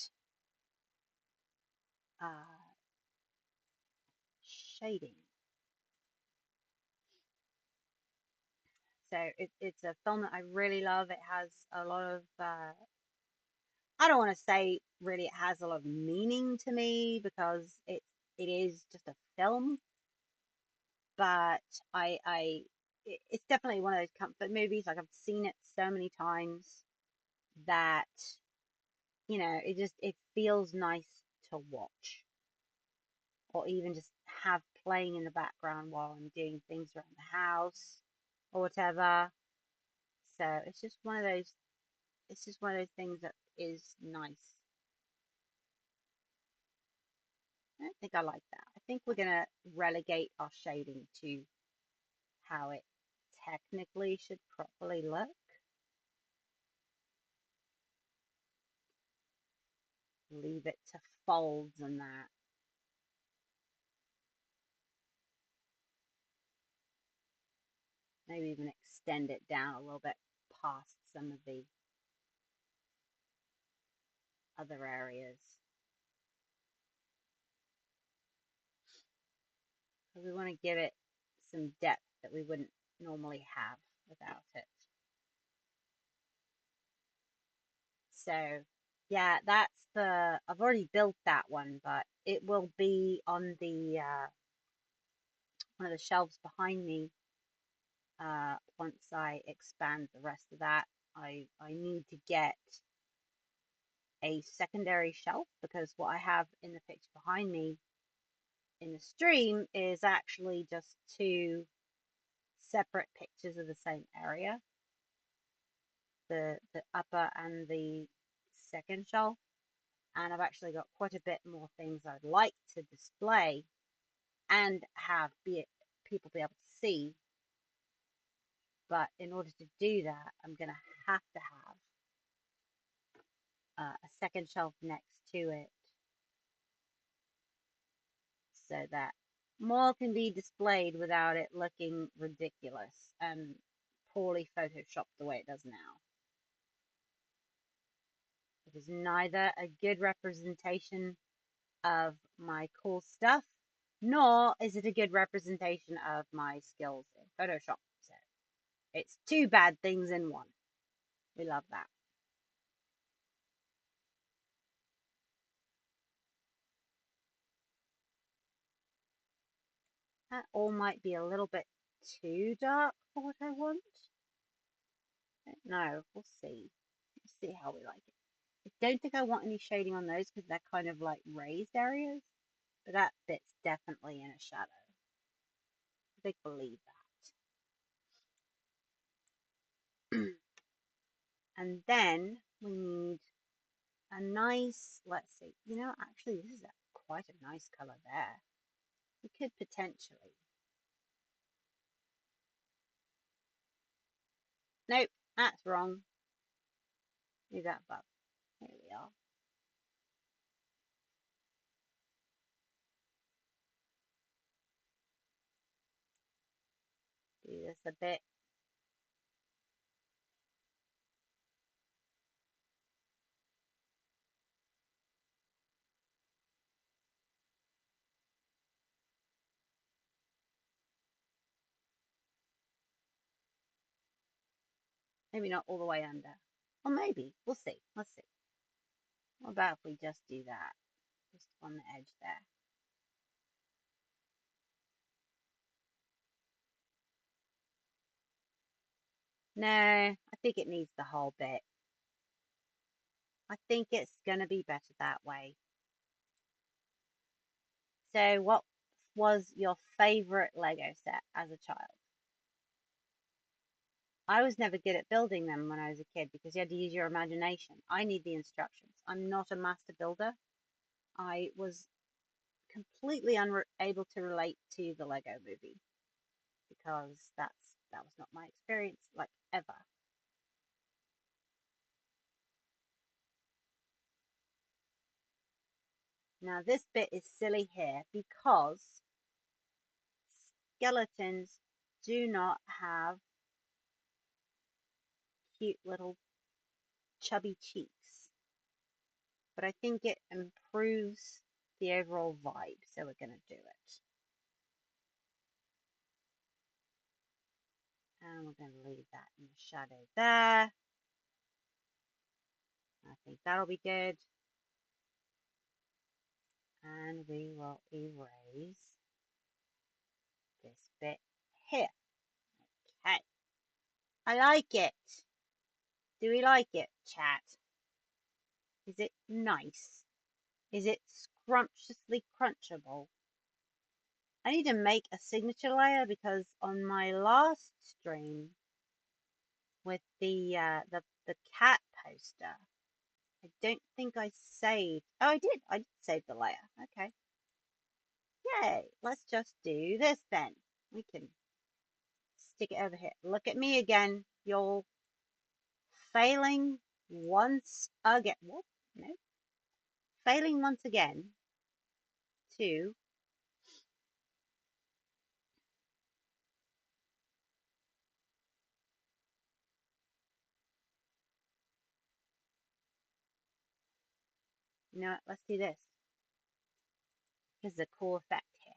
shading. So it's a film that I really love. It has a lot of, I don't want to say really it has a lot of meaning to me because it is just a film, but it's definitely one of those comfort movies. Like I've seen it so many times that, it feels nice to watch or even just have playing in the background while I'm doing things around the house or whatever. So it's just one of those things that is nice. I don't think I like that. I think we're going to relegate our shading to how it technically should properly look. Leave it to folds and that. Maybe even extend it down a little bit past some of the other areas. Because we want to give it some depth that we wouldn't normally have without it. So yeah, I've already built that one, but it will be on the one of the shelves behind me once I expand the rest of that. I need to get a secondary shelf because what I have in the picture behind me in the stream is actually just two separate pictures of the same area, the upper and the second shelf. And I've actually got quite a bit more things I'd like to display and have people be able to see. But in order to do that, I'm going to have a second shelf next to it so that more can be displayed without it looking ridiculous and poorly photoshopped the way it does now. It is neither a good representation of my cool stuff, nor is it a good representation of my skills in Photoshop. So it's two bad things in one. We love that. That all might be a little bit too dark for what I want. No, we'll see. We'll see how we like it. I don't think I want any shading on those because they're kind of like raised areas, but that bit's definitely in a shadow. They believe that. And then we need a nice, let's see, actually this is quite a nice color there. We could potentially. Nope, that's wrong. Leave that above. Here we are. Do this a bit. Maybe not all the way under. Or maybe. We'll see. Let's see. What about if we just do that? Just on the edge there. No, I think it needs the whole bit. I think it's going to be better that way. So what was your favorite Lego set as a child? I was never good at building them when I was a kid because you had to use your imagination. I need the instructions. I'm not a master builder. I was completely unable to relate to the Lego movie because that was not my experience, like, ever. Now this bit is silly here because skeletons do not have cute little chubby cheeks, but I think it improves the overall vibe, so we're going to do it. And we're going to leave that in the shadow there. I think that'll be good. And we will erase this bit here. Okay. I like it. Do we like it, chat? Is it nice? Is it scrumptiously crunchable? I need to make a signature layer because on my last stream with the cat poster, I don't think I saved. Oh, I did. I did save the layer. Okay. Yay. Let's just do this then. We can stick it over here. Look at me again. You're failing once again. What? No. Failing once again to let's do this. Here's a cool effect here.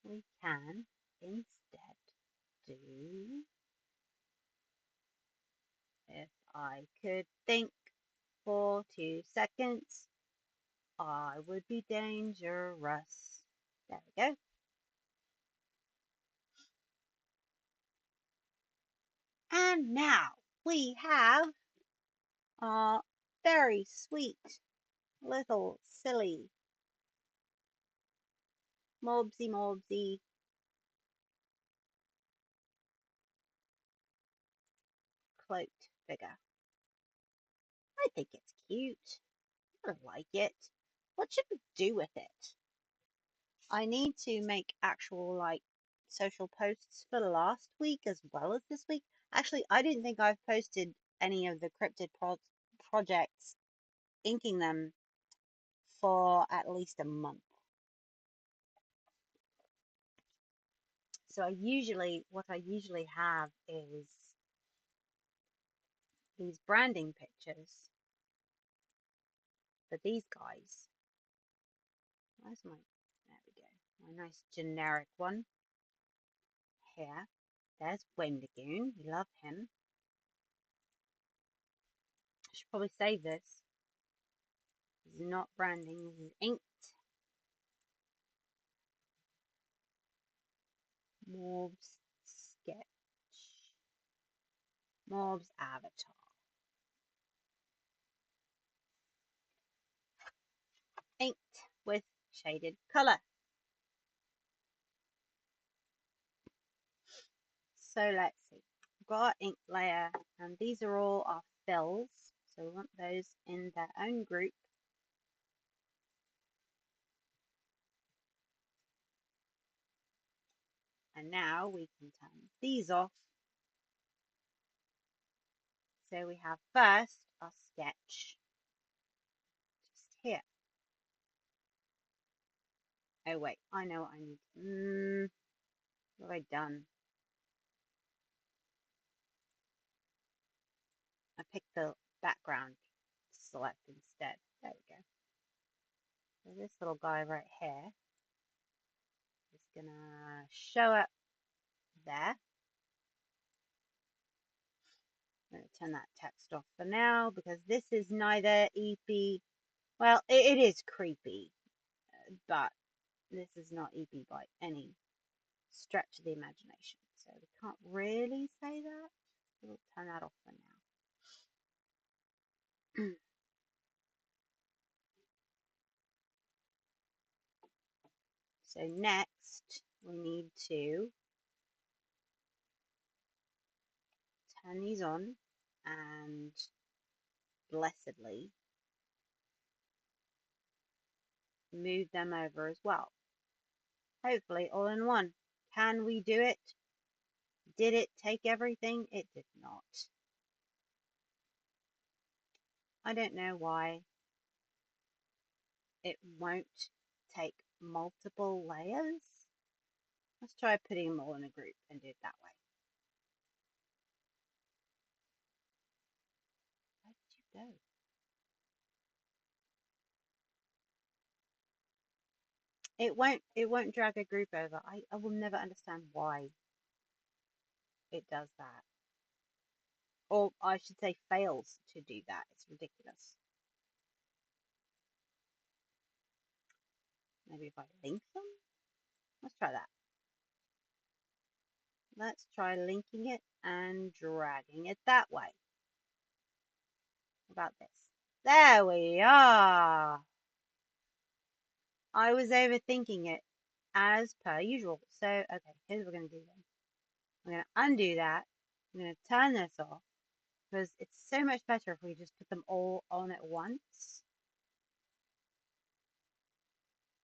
We can instead do, if I could think for 2 seconds, I would be dangerous. There we go. And now we have our very sweet little silly Morbsy cloaked figure. I think it's cute. I like it. What should we do with it? I need to make actual like social posts for last week as well as this week. Actually, I didn't think I've posted any of the cryptid projects, inking them for at least a month. So what I usually have is these branding pictures for these guys. Where's my, there we go, my nice generic one here. There's Wendigoon, we love him. I should probably save this. This is not branding, this is inked. Morbs sketch. Morbs avatar. Inked with shaded colour. So let's see. We've got our ink layer, and these are all our fills. So we want those in their own group. And now we can turn these off. So we have first our sketch just here. Oh wait, I know what I need. What have I done? I picked the background to select instead. There we go. So this little guy right here is gonna show up there. I'm going to turn that text off for now because this is neither EP, well, it is creepy, but this is not EP by any stretch of the imagination. So we can't really say that. We'll turn that off for now. So next we need to turn these on and blessedly move them over as well. Hopefully all in one. Can we do it? Did it take everything? It did not. I don't know why it won't take multiple layers. Let's try putting them all in a group and do it that way. Where did you go? It won't drag a group over. I will never understand why it does that. Or I should say fails to do that. It's ridiculous. Maybe if I link them? Let's try that. Let's try linking it and dragging it that way. What about this? There we are. I was overthinking it as per usual. So, okay, here's what we're going to do then. I'm going to undo that. I'm going to turn this off because it's so much better if we just put them all on at once.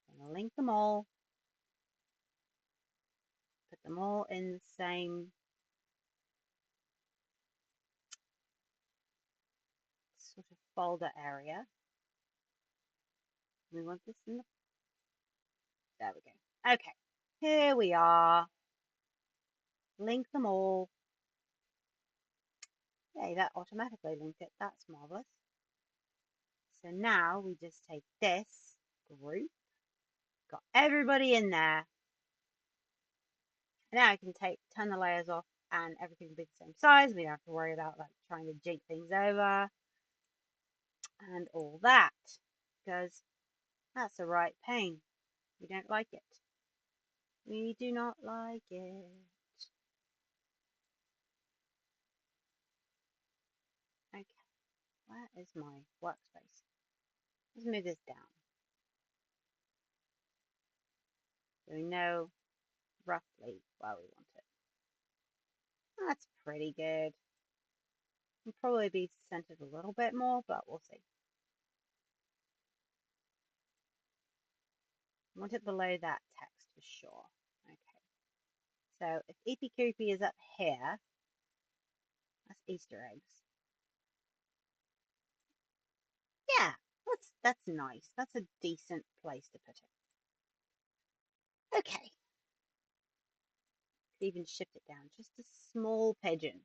I'm going to link them all. Put them all in the same sort of folder area. We want this in the... There we go. Okay, here we are. Link them all. Yay, that automatically linked it. That's marvelous. So now we just take this group, got everybody in there. Now I can turn the layers off and everything will be the same size. We don't have to worry about like trying to jig things over and all that because that's a right pain. We don't like it. We do not like it. Okay. Where is my workspace? Let's move this down so we know roughly where we want it. That's pretty good. It'll probably be centered a little bit more, but we'll see. I want it below that text for sure. Okay. So if Eepy Koopy is up here, that's Easter eggs. Yeah, that's nice. That's a decent place to put it. Okay. Could even shift it down just a small pigeon.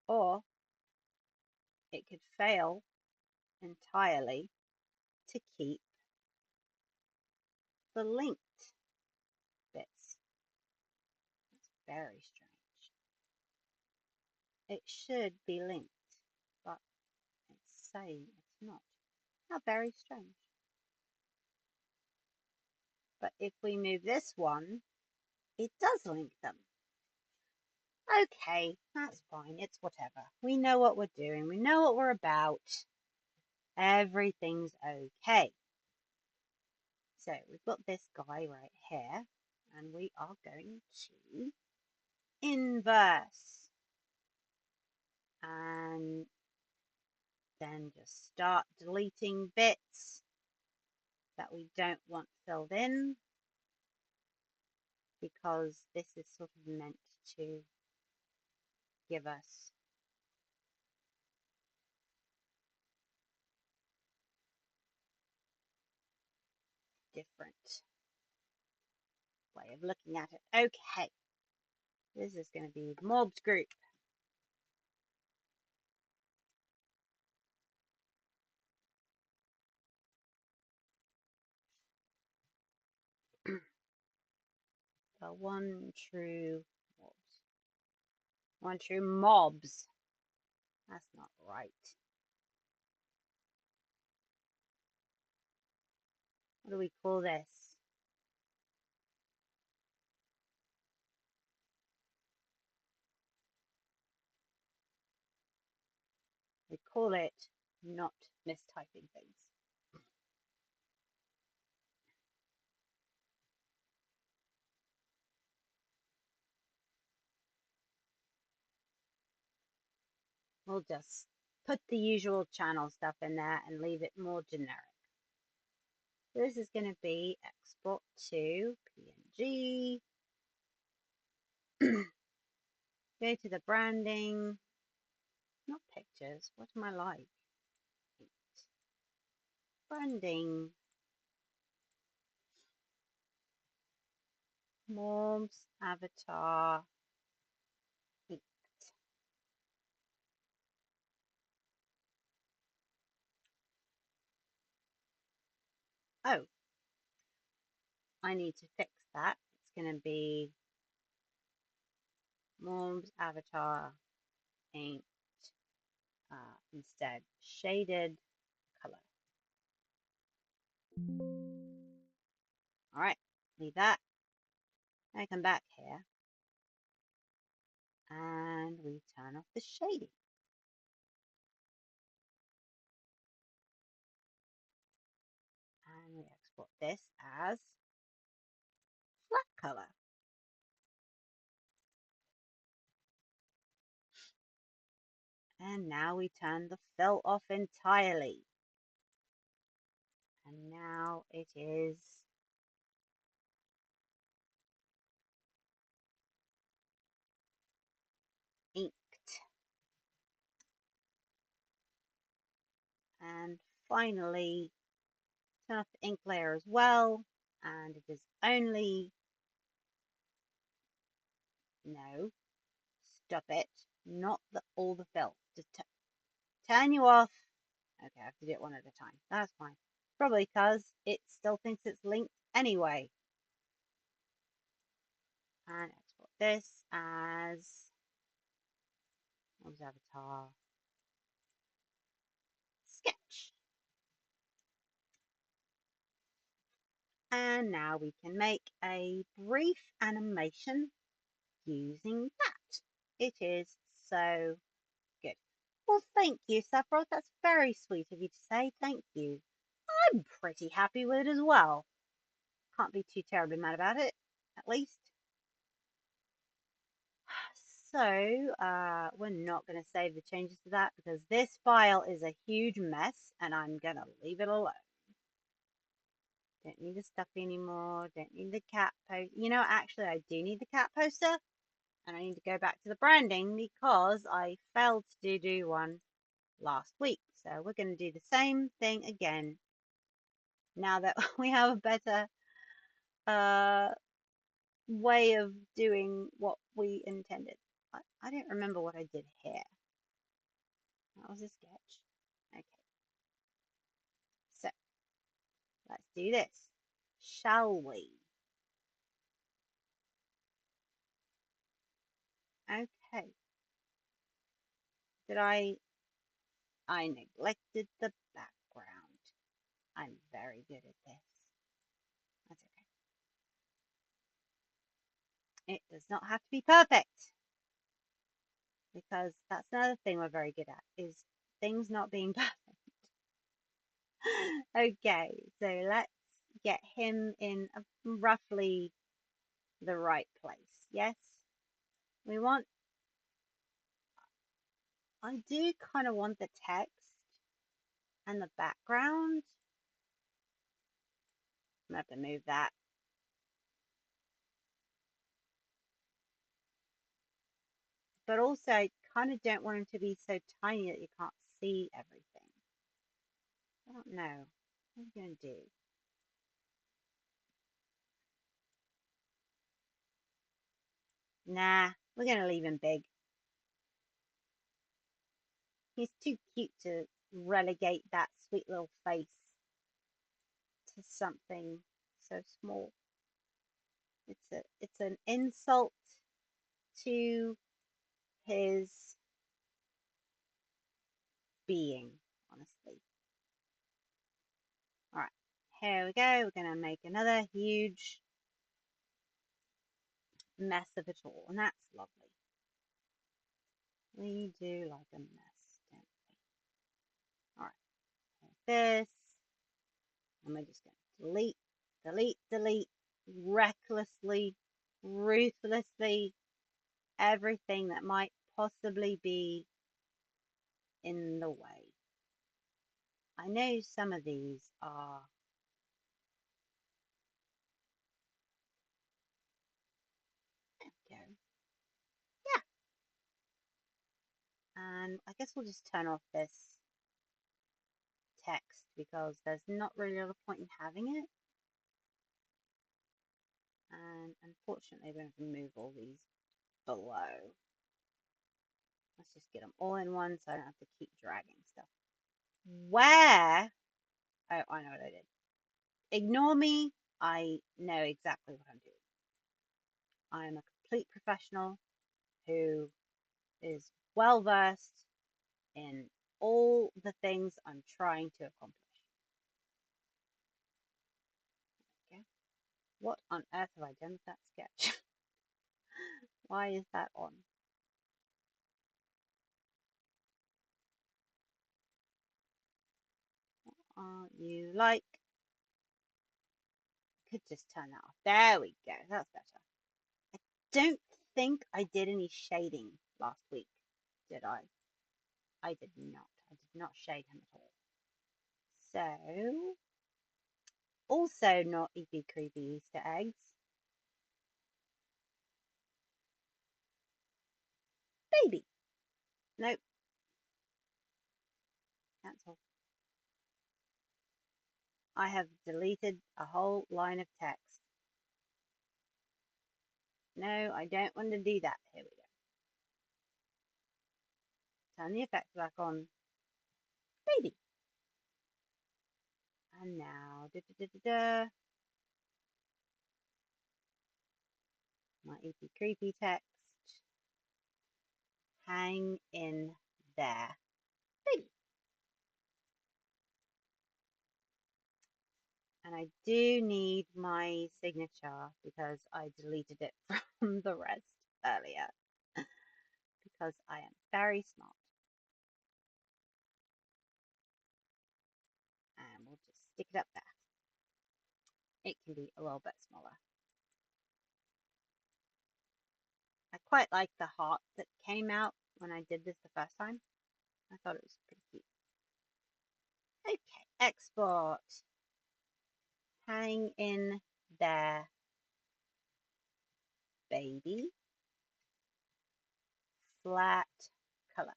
Or it could fail entirely to keep the linked bits. That's very strange. It should be linked, but it's saying it's not. How very strange. But if we move this one, it does link them. Okay, that's fine. It's whatever. We know what we're doing. We know what we're about. Everything's okay. So we've got this guy right here, and we are going to inverse. And then just start deleting bits that we don't want filled in, because this is sort of meant to give us different way of looking at it. Okay, this is going to be the Morbs group. The one true Morbs. One true Mobs. That's not right. What do we call this? We call it not mistyping things. We'll just put the usual channel stuff in there and leave it more generic. This is going to be export to PNG. Go to the branding, not pictures. What am I like? Branding. Morbs, avatar, inked. Oh, I need to fix that. It's going to be Morbs, avatar, inked, instead shaded color. All right, leave that. I come back here and we turn off the shading. And we export this as flat color. And now we turn the fill off entirely. And now it is inked. And finally, turn off the ink layer as well. And it is only, no, stop it, not all the fill. Just turn you off. Okay, I have to do it one at a time. That's fine. Probably because it still thinks it's linked anyway. And export this as Morbs avatar sketch. And now we can make a brief animation using that. It is so good. Well, thank you, Sephiroth. That's very sweet of you to say. Thank you. I'm pretty happy with it as well. Can't be too terribly mad about it, at least. So, we're not going to save the changes to that because this file is a huge mess and I'm going to leave it alone. Don't need the stuffy anymore. Don't need the cat poster. You know, actually, I do need the cat poster. And I need to go back to the branding because I failed to do one last week. So we're going to do the same thing again now that we have a better uh, way of doing what we intended. I don't remember what I did here. That was a sketch. Okay, so let's do this, shall we? Okay. Did I neglected the background. I'm very good at this. That's okay. It does not have to be perfect because that's another thing we're very good at is things not being perfect. Okay, so let's get him in roughly the right place. Yes, we want, I do kind of want the text and the background. I'm gonna have to move that. But also, I kind of don't want him to be so tiny that you can't see everything. I don't know. What are we going to do? Nah, we're going to leave him big. He's too cute to relegate that sweet little face to something so small. It's an insult to his being, honestly. All right, here we go. We're going to make another huge mess of it all, and that's lovely. We do like a mess, don't we? All right, this, and we're just going to delete, delete, delete, recklessly, ruthlessly, everything that might possibly be in the way. I know some of these are go. Yeah. And I guess we'll just turn off this text because there's not really a point in having it. And unfortunately, we're going to move all these below. Let's just get them all in one so I don't have to keep dragging stuff. Where? Oh, I know what I did. Ignore me. I know exactly what I'm doing. I am a complete professional who is well versed in all the things I'm trying to accomplish. Okay. What on earth have I done with that sketch? Why is that on? Aren't you like? Could just turn that off. There we go. That's better. I don't think I did any shading last week, did I? I did not. I did not shade him at all. So, also not easy creepy Easter eggs. Baby. Nope. Cancel. I have deleted a whole line of text. No, I don't want to do that. Here we go. Turn the effects back on. Baby. And now, my easy creepy text. Hang in there. Baby. And I do need my signature because I deleted it from the rest earlier because I am very smart. stick it up there. It can be a little bit smaller. I quite like the heart that came out when I did this the first time. I thought it was pretty cute. Okay, export. Hang in there, baby. Flat color.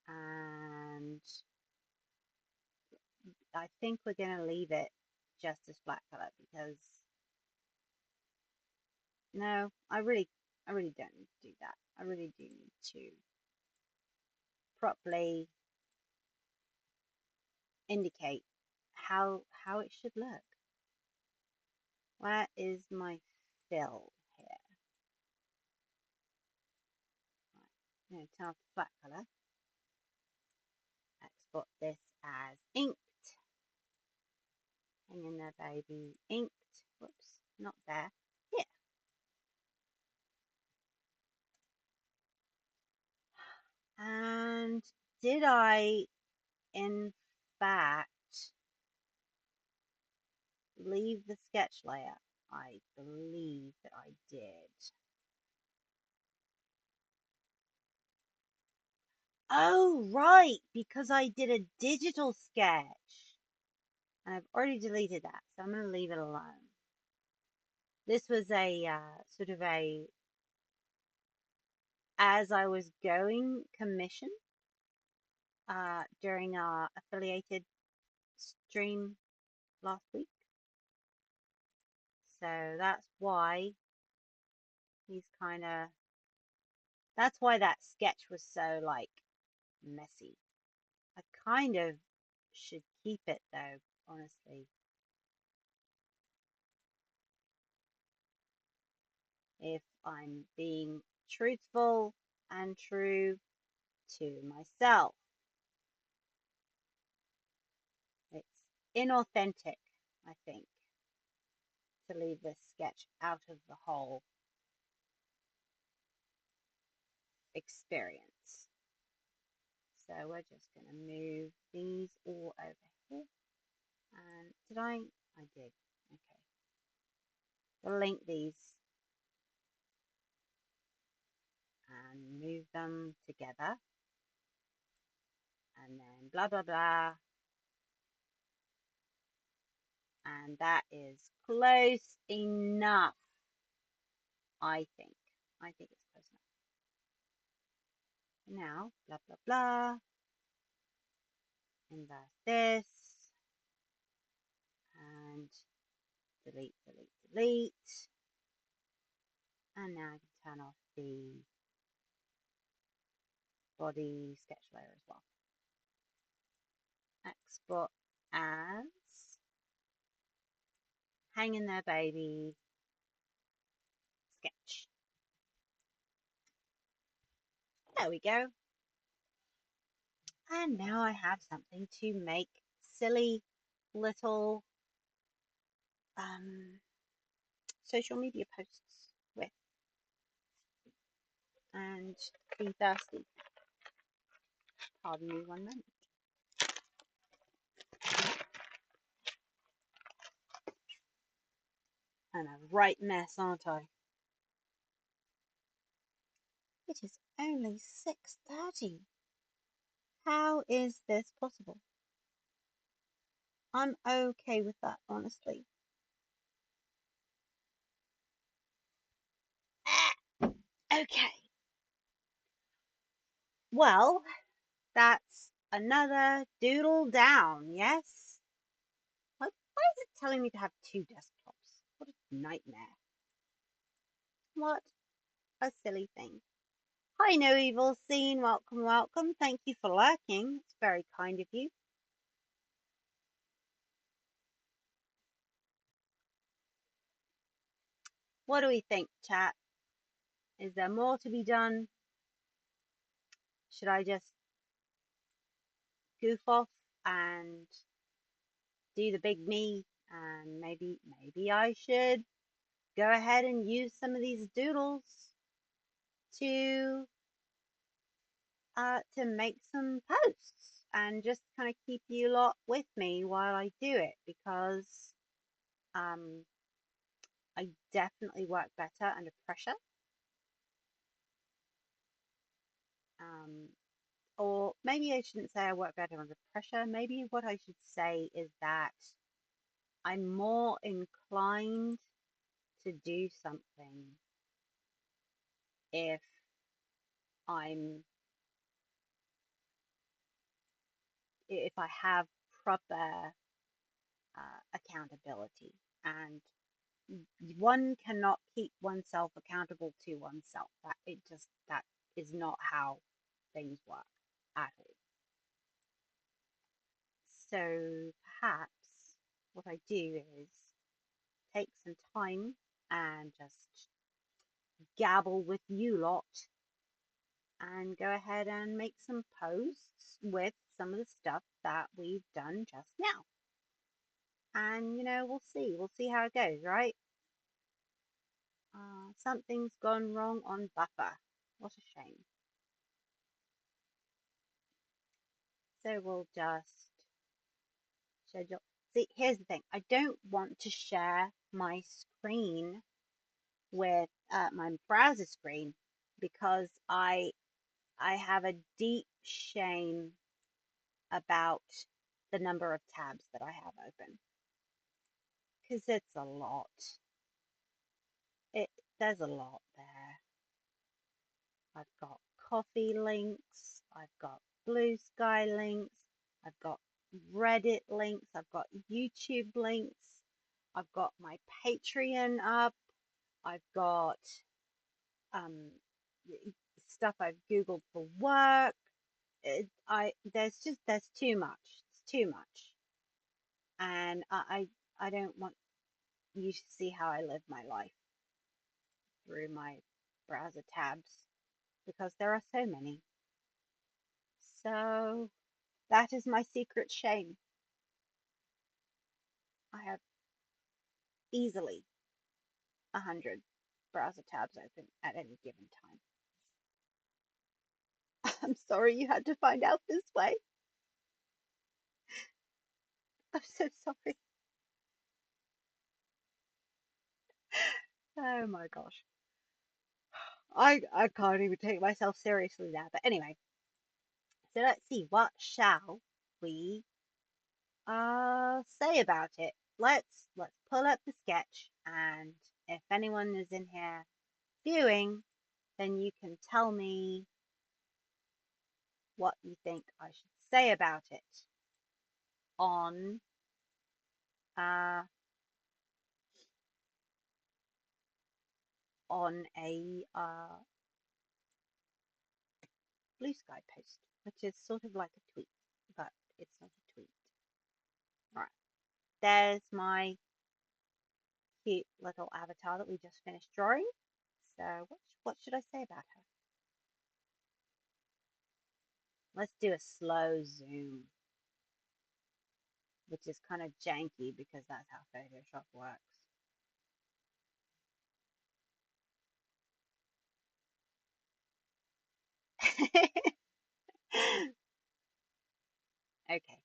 And I think we're going to leave it just as flat color because no, I really don't need to do that. I really do need to properly indicate how it should look. Where is my fill here? Right. I'm going to turn off the flat color. Export this as inked. Hang in there, baby. Inked. Whoops, not there. Here. And did I, in fact, leave the sketch layer? I believe that I did. Oh, right, because I did a digital sketch. And I've already deleted that, so I'm going to leave it alone. This was a sort of a, as I was going, commission during our affiliated stream last week. So that's why he's kind of, that's why that sketch was so like messy. I kind of should keep it though, honestly. If I'm being truthful and true to myself. It's inauthentic, I think, to leave this sketch out of the whole experience. So we're just going to move these all over here. And did I did. Okay. We'll link these and move them together. And then blah, blah, blah. And that is close enough, I think. I think it's close enough. Now, blah, blah, blah. Invert this. And delete, delete, delete. And now I can turn off the body sketch layer as well. Export as. Hang in there, baby. Sketch. There we go. And now I have something to make silly little social media posts with and be thirsty. Pardon me one moment. And a right mess, aren't I? It is only 6:30. How is this possible? I'm okay with that, honestly. Okay. Well, that's another doodle down, yes? Why is it telling me to have 2 desktops? What a nightmare. What a silly thing. Hi, No Evil Scene. Welcome, welcome. Thank you for lurking. It's very kind of you. What do we think, chat? Is there more to be done? Should I just goof off and do the big me? And maybe I should go ahead and use some of these doodles to make some posts. and just kind of keep you lot with me while I do it, because um, I definitely work better under pressure. Um, or maybe I shouldn't say I work better under pressure. Maybe what I should say is that I'm more inclined to do something if I'm if I have proper accountability, and one cannot keep oneself accountable to oneself. That is not how things work at all. So perhaps what I do is take some time and just gabble with you lot and go ahead and make some posts with some of the stuff that we've done just now. And we'll see how it goes, right? Something's gone wrong on Buffer. What a shame. So we'll just schedule. See, here's the thing. I don't want to share my screen with my browser screen, because I have a deep shame about the number of tabs that I have open, because it's a lot. It There's a lot there. I've got coffee links, I've got Blue Sky links, I've got Reddit links, I've got YouTube links, I've got my Patreon up, I've got um, stuff I've Googled for work. There's too much. It's too much, and I don't want you to see how I live my life through my browser tabs, because there are so many. So that is my secret shame. I have easily 100 browser tabs open at any given time. I'm sorry you had to find out this way. I'm so sorry. Oh my gosh. I can't even take myself seriously now. But anyway, so let's see, what shall we say about it? Let's pull up the sketch, and if anyone is in here viewing, then you can tell me what you think I should say about it on uh a Blue Sky post, which is sort of like a tweet, but it's not a tweet. Right, there's my cute little avatar that we just finished drawing. So what should I say about her? Let's do a slow zoom, which is kind of janky because that's how Photoshop works. Okay,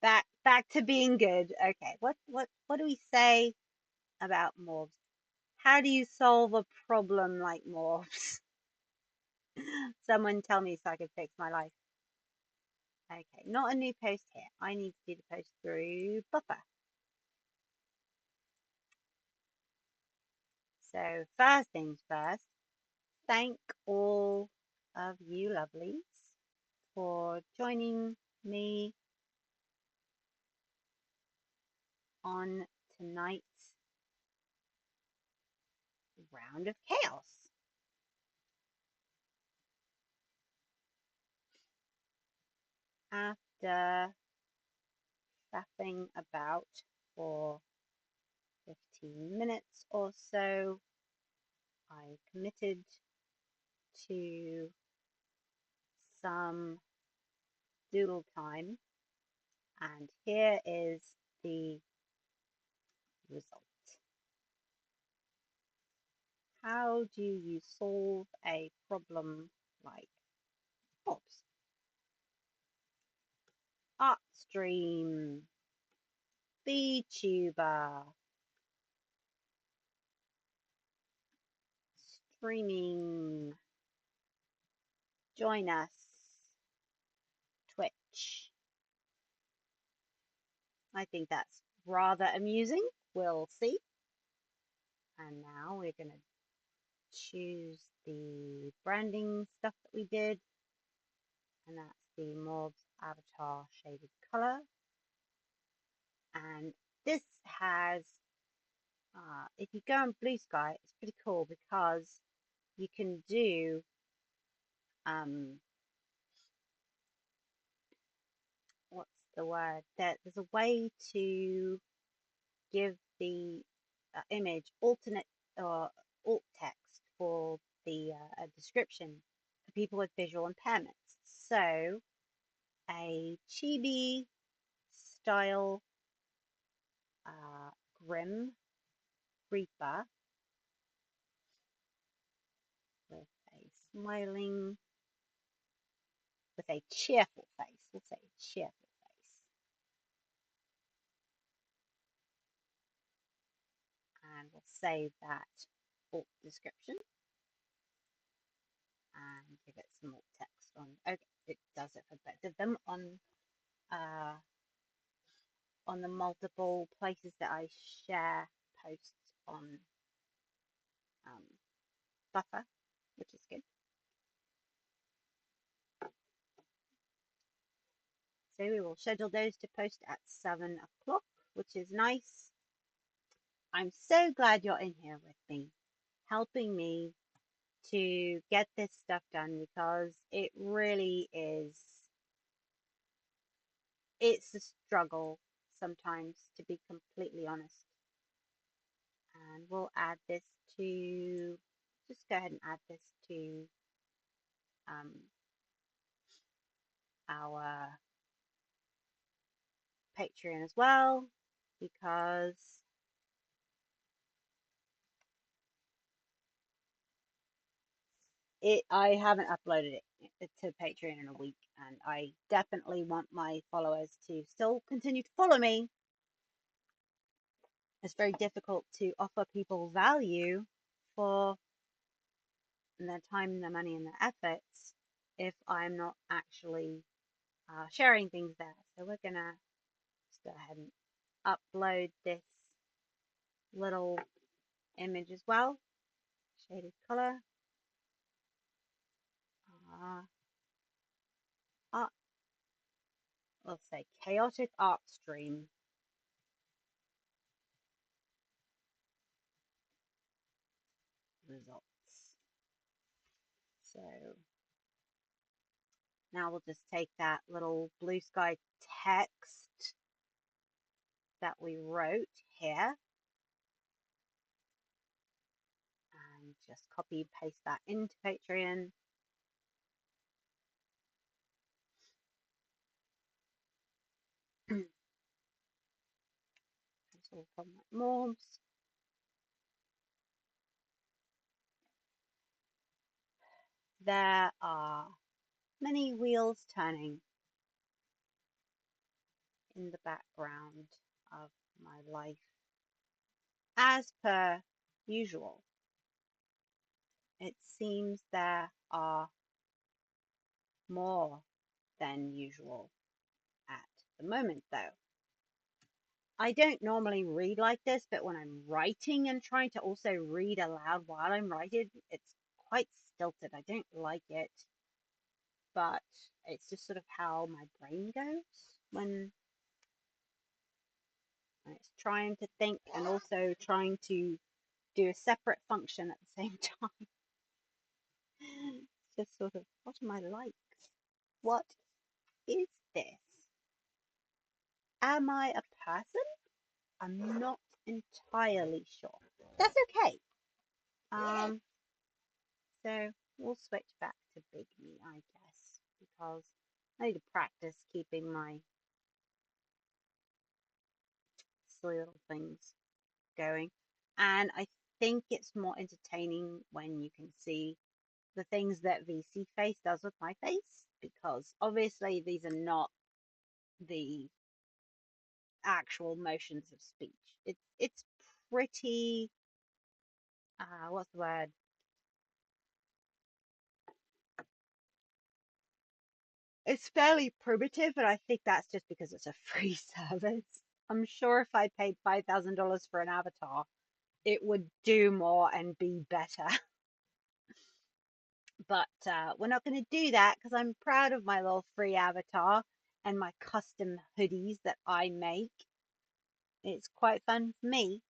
back to being good. Okay, what do we say about Morbs? How do you solve a problem like Morbs? Someone tell me so I can fix my life. Okay, not a new post here. I need to do the post through Buffer. So first things first, thank all of you lovelies for joining me on tonight's round of chaos. After faffing about for 15 minutes or so, I committed to some doodle time, and here is the result. How do you solve a problem like Morbs? Livestream, VTuber, streaming, join us, Twitch. I think that's rather amusing. We'll see. And now we're going to choose the branding stuff that we did. And that's the Morbs avatar shaded color. And this has, if you go on Blue Sky, it's pretty cool because you can do what's the word? There's a way to give the image alternate or alt text for the description for people with visual impairments. So a chibi style grim reaper with a smiling, with a cheerful face. We'll say cheerful face. And we'll save that alt description and give it some alt text on. Okay, it does it for both of them on the multiple places that I share posts on Buffer, which is good. So we will schedule those to post at 7 o'clock, which is nice. I'm so glad you're in here with me, helping me to get this stuff done, because it really is, it's a struggle sometimes, to be completely honest. And we'll add this to, just go ahead and add this to our Patreon as well, because I haven't uploaded it to Patreon in a week, and I definitely want my followers to still continue to follow me. It's very difficult to offer people value for their time, their money, and their efforts if I'm not actually sharing things there. So we're gonna just go ahead and upload this little image as well, shaded color. We'll say chaotic art stream. Results. So now we'll just take that little blue sky text that we wrote here and just copy and paste that into Patreon. It's all from Morbs. There are many wheels turning in the background of my life, as per usual. It seems there are more than usual at the moment, though. I don't normally read like this, but when I'm writing and trying to also read aloud while I'm writing, it's quite stilted. I don't like it, but it's just sort of how my brain goes when it's trying to think and also trying to do a separate function at the same time. It's just sort of, what am I like? What is this? Am I a person? I'm not entirely sure. That's okay. So we'll switch back to Big Me, I guess, because I need to practice keeping my silly little things going. And I think it's more entertaining when you can see the things that VC Face does with my face, because obviously these are not the actual motions of speech. It's pretty what's the word? It's fairly primitive, and I think that's just because it's a free service. I'm sure if I paid $5,000 for an avatar, it would do more and be better. But we're not going to do that because I'm proud of my little free avatar and my custom hoodies that I make. It's quite fun for me.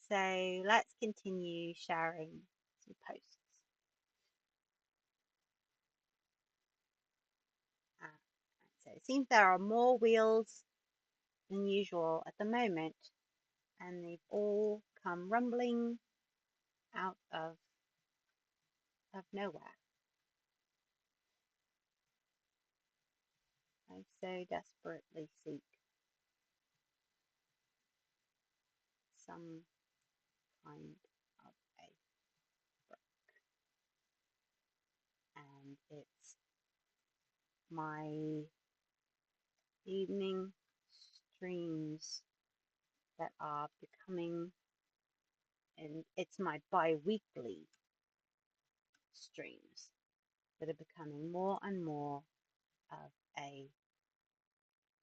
So let's continue sharing some posts. Uh, so it seems there are more wheels than usual at the moment, and they've all come rumbling out of nowhere. I so desperately seek some kind of a break, and it's my evening streams that are becoming, and it's my bi-weekly streams that are becoming more and more of a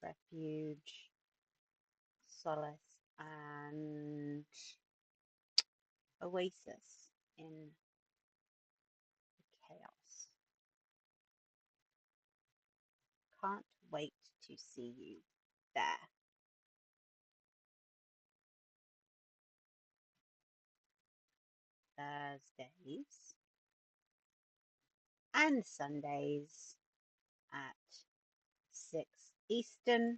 refuge, solace, and oasis in the chaos. Can't wait to see you there. Thursdays and Sundays at 6 Eastern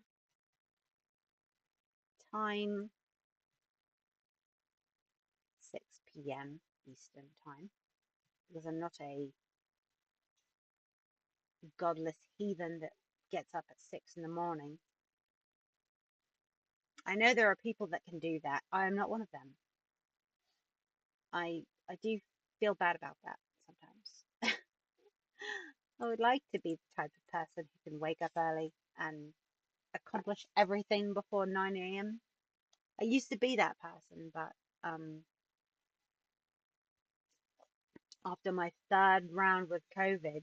time, 6 p.m. Eastern time, because I'm not a godless heathen that gets up at 6 in the morning. I know there are people that can do that. I am not one of them. I do feel bad about that sometimes. I would like to be the type of person who can wake up early and accomplish everything before 9 a.m. I used to be that person, but after my third round with COVID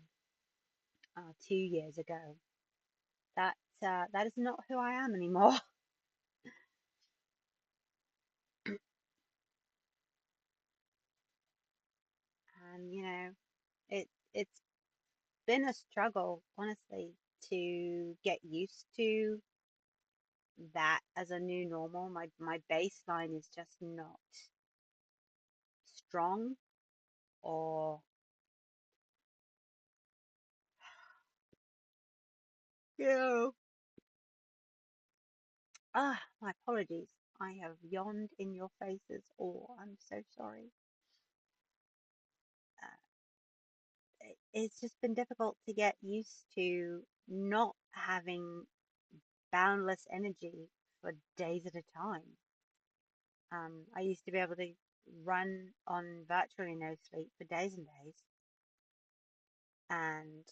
2 years ago, that is not who I am anymore. And it's been a struggle, honestly, to get used to that as a new normal. My baseline is just not strong, or yeah. My apologies. I have yawned in your faces all. I'm so sorry. It's just been difficult to get used to not having boundless energy for days at a time. I used to be able to run on virtually no sleep for days and days, and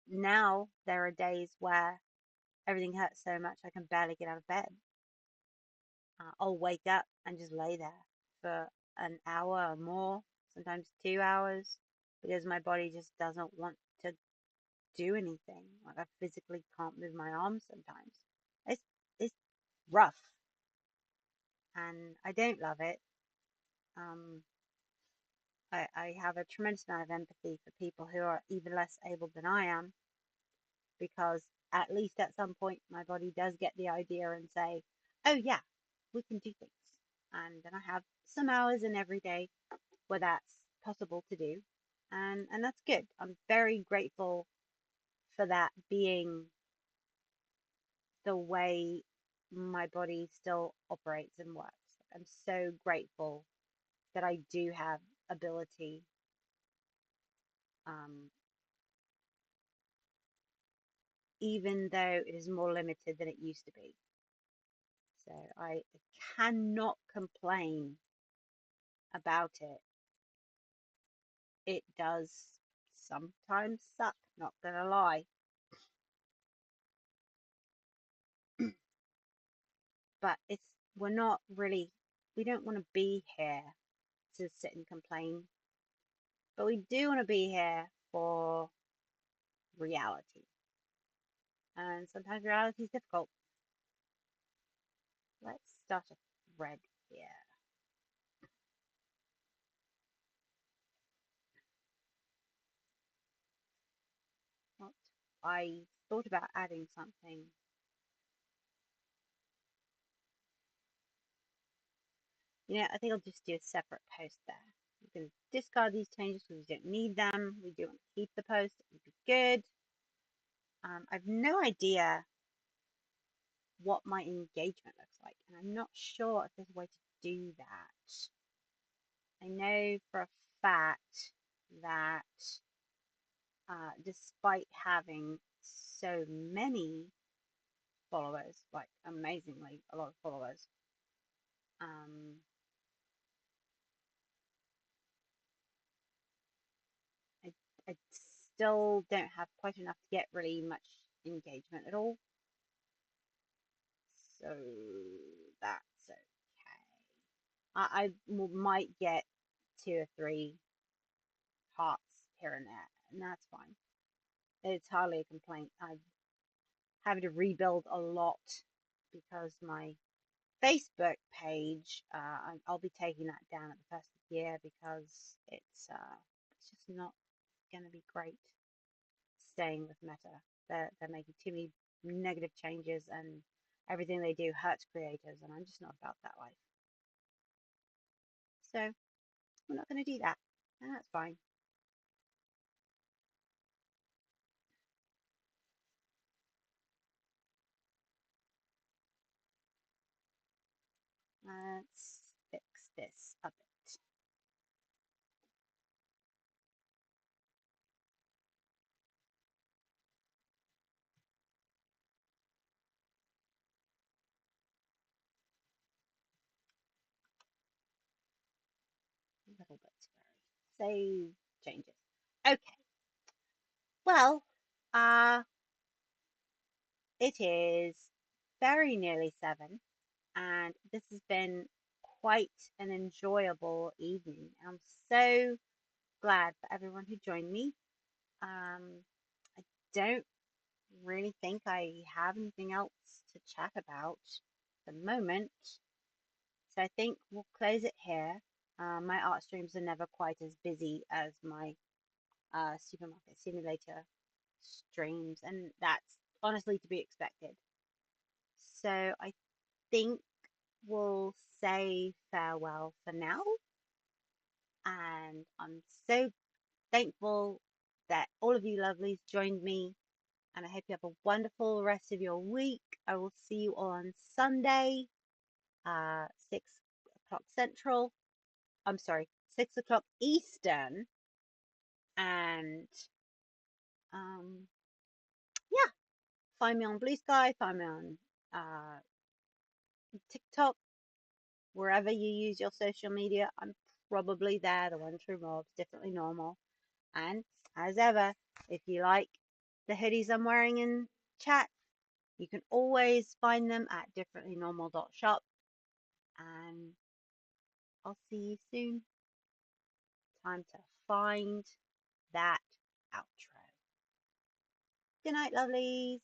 now there are days where everything hurts so much I can barely get out of bed. I'll wake up and just lay there for an hour or more, sometimes 2 hours, because my body just doesn't want to do anything. Like, I physically can't move my arms sometimes. It's rough, and I don't love it. Um, I have a tremendous amount of empathy for people who are even less able than I am, because at least at some point my body does get the idea and say, oh yeah, we can do things. And then I have some hours in every day where that's possible to do. And that's good. I'm very grateful for that being the way my body still operates and works. I'm so grateful that I do have ability, um, even though it is more limited than it used to be. So I cannot complain about it. It does sometimes suck, not gonna lie. but we're not really, we don't want to be here to sit and complain, but we do want to be here for reality. And sometimes reality is difficult. Let's start a thread here. What? I thought about adding something. You know, I think I'll just do a separate post there. We can discard these changes because we don't need them. We do want to keep the post. It would be good. I've no idea what my engagement looks like, and I'm not sure if there's a way to do that. I know for a fact that despite having so many followers, like amazingly a lot of followers, I, I still don't have quite enough to get really much engagement at all. So that's okay. I might get 2 or 3 hearts here and there, and that's fine. It's hardly a complaint. I'm having to rebuild a lot because my Facebook page, I'll be taking that down at the first of the year because it's just not going to be great staying with Meta. They're making too many negative changes, and everything they do hurts creators, and I'm just not about that life. So we're not going to do that, and that's fine. Let's fix this a bit. A little bit. Save changes. Okay. Well, it is very nearly 7, and this has been quite an enjoyable evening. I'm so glad for everyone who joined me. I don't really think I have anything else to chat about at the moment, so I think we'll close it here. My art streams are never quite as busy as my supermarket simulator streams, and that's honestly to be expected. So I think we'll say farewell for now, and I'm so thankful that all of you lovelies joined me, and I hope you have a wonderful rest of your week. I will see you on Sunday, 6 o'clock Central. I'm sorry, 6 o'clock Eastern, and yeah, find me on Blue Sky, find me on uh, TikTok, wherever you use your social media. I'm probably there. The One True Morbs, Differently Normal. And as ever, if you like the hoodies I'm wearing in chat, you can always find them at differentlynormal.shop. And I'll see you soon. Time to find that outro. Good night, lovelies.